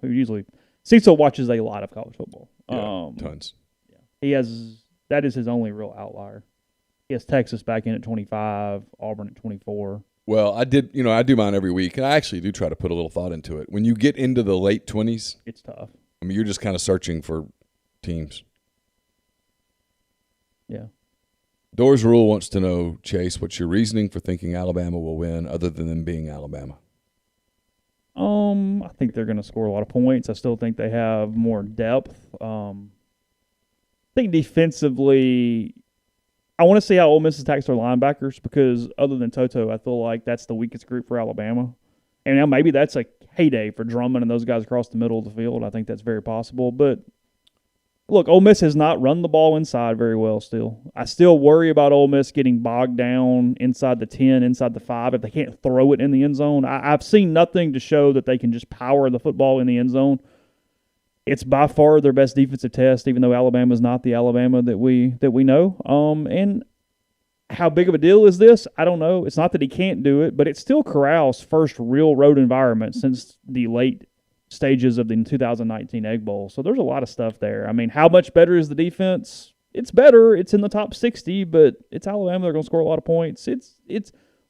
Cecil watches a lot of college football. Yeah, tons. Yeah. That is his only real outlier. He has Texas back in at 25, Auburn at 24. Well, I do mine every week, and I actually do try to put a little thought into it. When you get into the late 20s, it's tough. I mean, you're just kind of searching for teams. Yeah. Doors Rule wants to know, Chase, what's your reasoning for thinking Alabama will win other than them being Alabama? I think they're going to score a lot of points. I still think they have more depth. I think defensively, I want to see how Ole Miss attacks their linebackers because other than Toto, I feel like that's the weakest group for Alabama. And now maybe that's a heyday for Drummond and those guys across the middle of the field. I think that's very possible. But, look, Ole Miss has not run the ball inside very well still. I still worry about Ole Miss getting bogged down inside the 10, inside the 5 if they can't throw it in the end zone. I've seen nothing to show that they can just power the football in the end zone. It's by far their best defensive test, even though Alabama is not the Alabama that we know. And how big of a deal is this? I don't know. It's not that he can't do it, but it's still Corral's first real road environment since the late stages of the 2019 Egg Bowl. So there's a lot of stuff there. I mean, how much better is the defense? It's better. It's in the top 60, but it's Alabama. They're going to score a lot of points.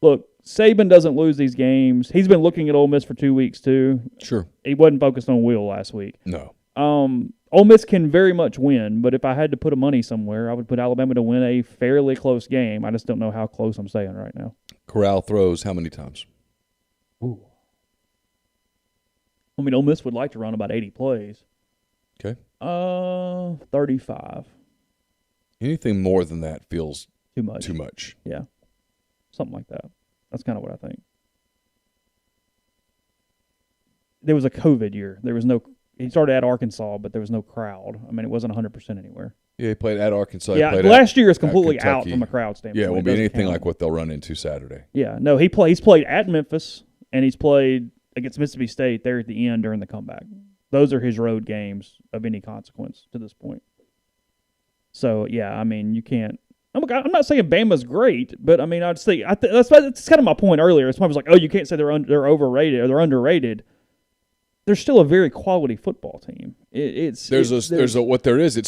Look, Saban doesn't lose these games. He's been looking at Ole Miss for 2 weeks too. Sure. He wasn't focused on Will last week. No. Ole Miss can very much win, but if I had to put a money somewhere, I would put Alabama to win a fairly close game. I just don't know how close I'm saying right now. Corral throws how many times? Ooh. I mean, Ole Miss would like to run about 80 plays. Okay. 35. Anything more than that feels Too much. Too much. Yeah. Something like that. That's kind of what I think. There was a COVID year. He started at Arkansas, but there was no crowd. I mean, it wasn't 100% anywhere. Yeah, he played at Arkansas. Yeah, last year is completely out from a crowd standpoint. Yeah, it won't be anything like what they'll run into Saturday. Yeah, no, he's played at Memphis, and he's played against Mississippi State there at the end during the comeback. Those are his road games of any consequence to this point. So, yeah, I mean, you can't – I'm not saying Bama's great, but, I mean, I'd say that's kind of my point earlier. It's probably like, oh, you can't say they're overrated or they're underrated. They're still a very quality football team. It's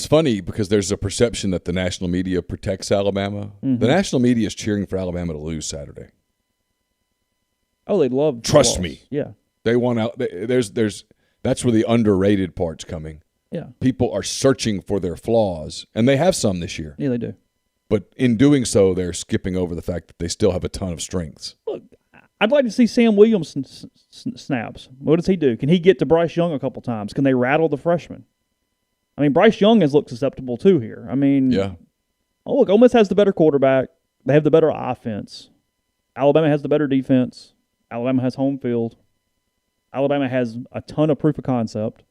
funny because there's a perception that the national media protects Alabama. Mm-hmm. The national media is cheering for Alabama to lose Saturday. Oh, they'd love. Trust me. Yeah, they want out. There's That's where the underrated part's coming. Yeah. People are searching for their flaws, and they have some this year. Yeah, they do. But in doing so, they're skipping over the fact that they still have a ton of strengths. Look, I'd like to see Sam Williams snaps. What does he do? Can he get to Bryce Young a couple times? Can they rattle the freshman? I mean, Bryce Young has looked susceptible too here. I mean, Yeah. Oh, look, Ole Miss has the better quarterback. They have the better offense. Alabama has the better defense. Alabama has home field. Alabama has a ton of proof of concept.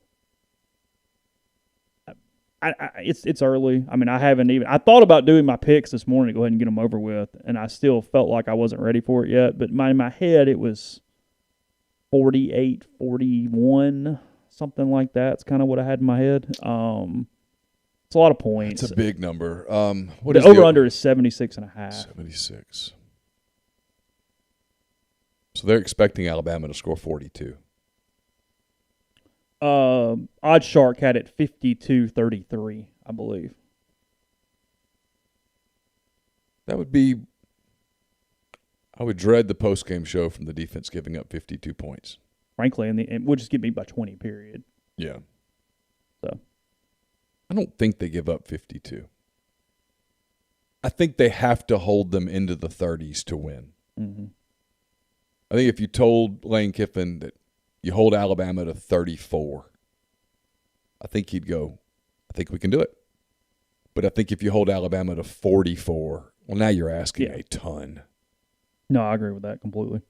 It's early. I mean, I thought about doing my picks this morning to go ahead and get them over with, and I still felt like I wasn't ready for it yet. But in my head, it was 48-41, something like that. It's kind of what I had in my head. It's a lot of points. It's a big number. The over-under is 76.5. 76. So they're expecting Alabama to score 42. OddsShark had it 52-33, I believe. That would be – I would dread the post-game show from the defense giving up 52 points. Frankly, and it would just get me by 20, period. Yeah. So I don't think they give up 52. I think they have to hold them into the 30s to win. Mm-hmm. I think if you told Lane Kiffin that you hold Alabama to 34, I think he'd go, I think we can do it. But I think if you hold Alabama to 44, well, now you're asking a ton. No, I agree with that completely.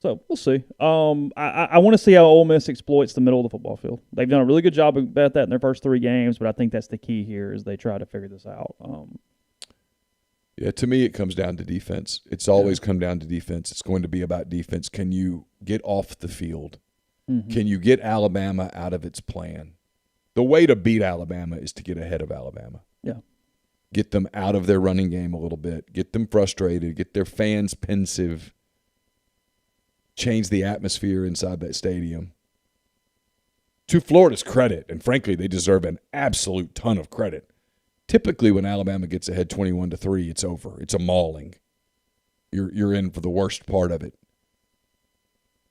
So we'll see. I want to see how Ole Miss exploits the middle of the football field. They've done a really good job about that in their first 3 games, but I think that's the key here is they try to figure this out. Yeah, to me, it comes down to defense. It's always come down to defense. It's going to be about defense. Can you get off the field? Mm-hmm. Can you get Alabama out of its plan? The way to beat Alabama is to get ahead of Alabama. Yeah. Get them out of their running game a little bit. Get them frustrated. Get their fans pensive. Change the atmosphere inside that stadium. To Florida's credit, and frankly, they deserve an absolute ton of credit. Typically, when Alabama gets ahead 21-3, it's over. It's a mauling. You're in for the worst part of it.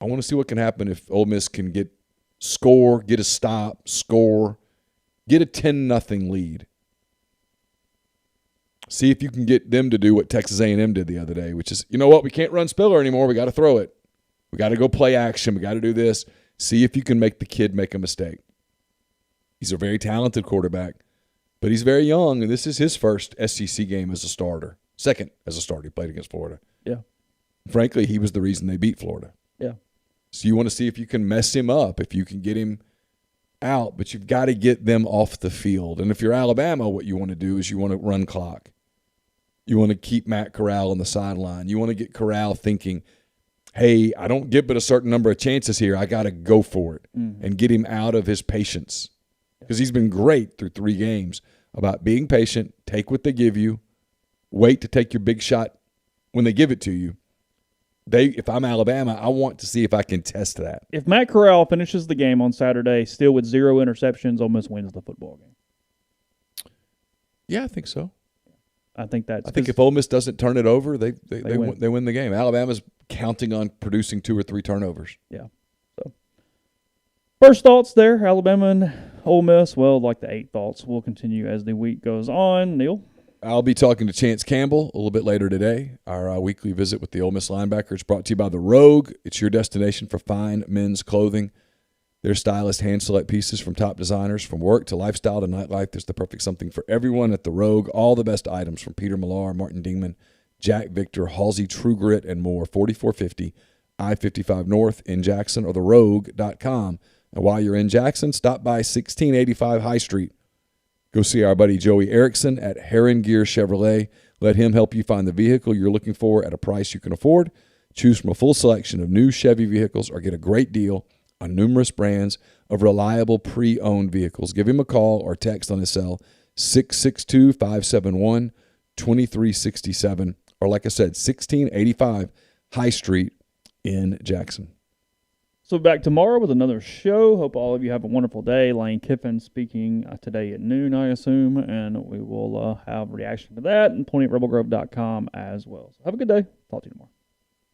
I want to see what can happen if Ole Miss can get a stop, score, get a 10-0 lead. See if you can get them to do what Texas A&M did the other day, which is, you know what, we can't run Spiller anymore. We got to throw it. We got to go play action. We got to do this. See if you can make the kid make a mistake. He's a very talented quarterback. But he's very young, and this is his first SEC game as a starter. Second as a starter. He played against Florida. Yeah. Frankly, he was the reason they beat Florida. Yeah. So you want to see if you can mess him up, if you can get him out, but you've got to get them off the field. And if you're Alabama, what you want to do is you want to run clock. You want to keep Matt Corral on the sideline. You want to get Corral thinking, hey, I don't get but a certain number of chances here. I got to go for it and get him out of his patience. Because he's been great through 3 games about being patient, take what they give you, wait to take your big shot when they give it to you. If I'm Alabama, I want to see if I can test that. If Matt Corral finishes the game on Saturday still with 0 interceptions, Ole Miss wins the football game. Yeah, I think so. I think if Ole Miss doesn't turn it over, they win the game. Alabama's counting on producing 2 or 3 turnovers. Yeah. So first thoughts there, Alabama and Ole Miss. Well, like the 8 thoughts will continue as the week goes on. Neal? I'll be talking to Chance Campbell a little bit later today. Our weekly visit with the Ole Miss linebackers brought to you by The Rogue. It's your destination for fine men's clothing. Their stylist hand-select pieces from top designers. From work to lifestyle to nightlife, there's the perfect something for everyone at The Rogue. All the best items from Peter Millar, Martin Dingman, Jack Victor, Halsey True Grit, and more. 4450 I-55 North in Jackson or therogue.com. And while you're in Jackson, stop by 1685 High Street. Go see our buddy Joey Erickson at Heron Gear Chevrolet. Let him help you find the vehicle you're looking for at a price you can afford. Choose from a full selection of new Chevy vehicles or get a great deal on numerous brands of reliable pre-owned vehicles. Give him a call or text on his cell, 662-571-2367, or like I said, 1685 High Street in Jackson. So back tomorrow with another show. Hope all of you have a wonderful day. Lane Kiffin speaking today at noon, I assume, and we will have a reaction to that and pointing at rebelgrove.com as well. So have a good day. Talk to you tomorrow.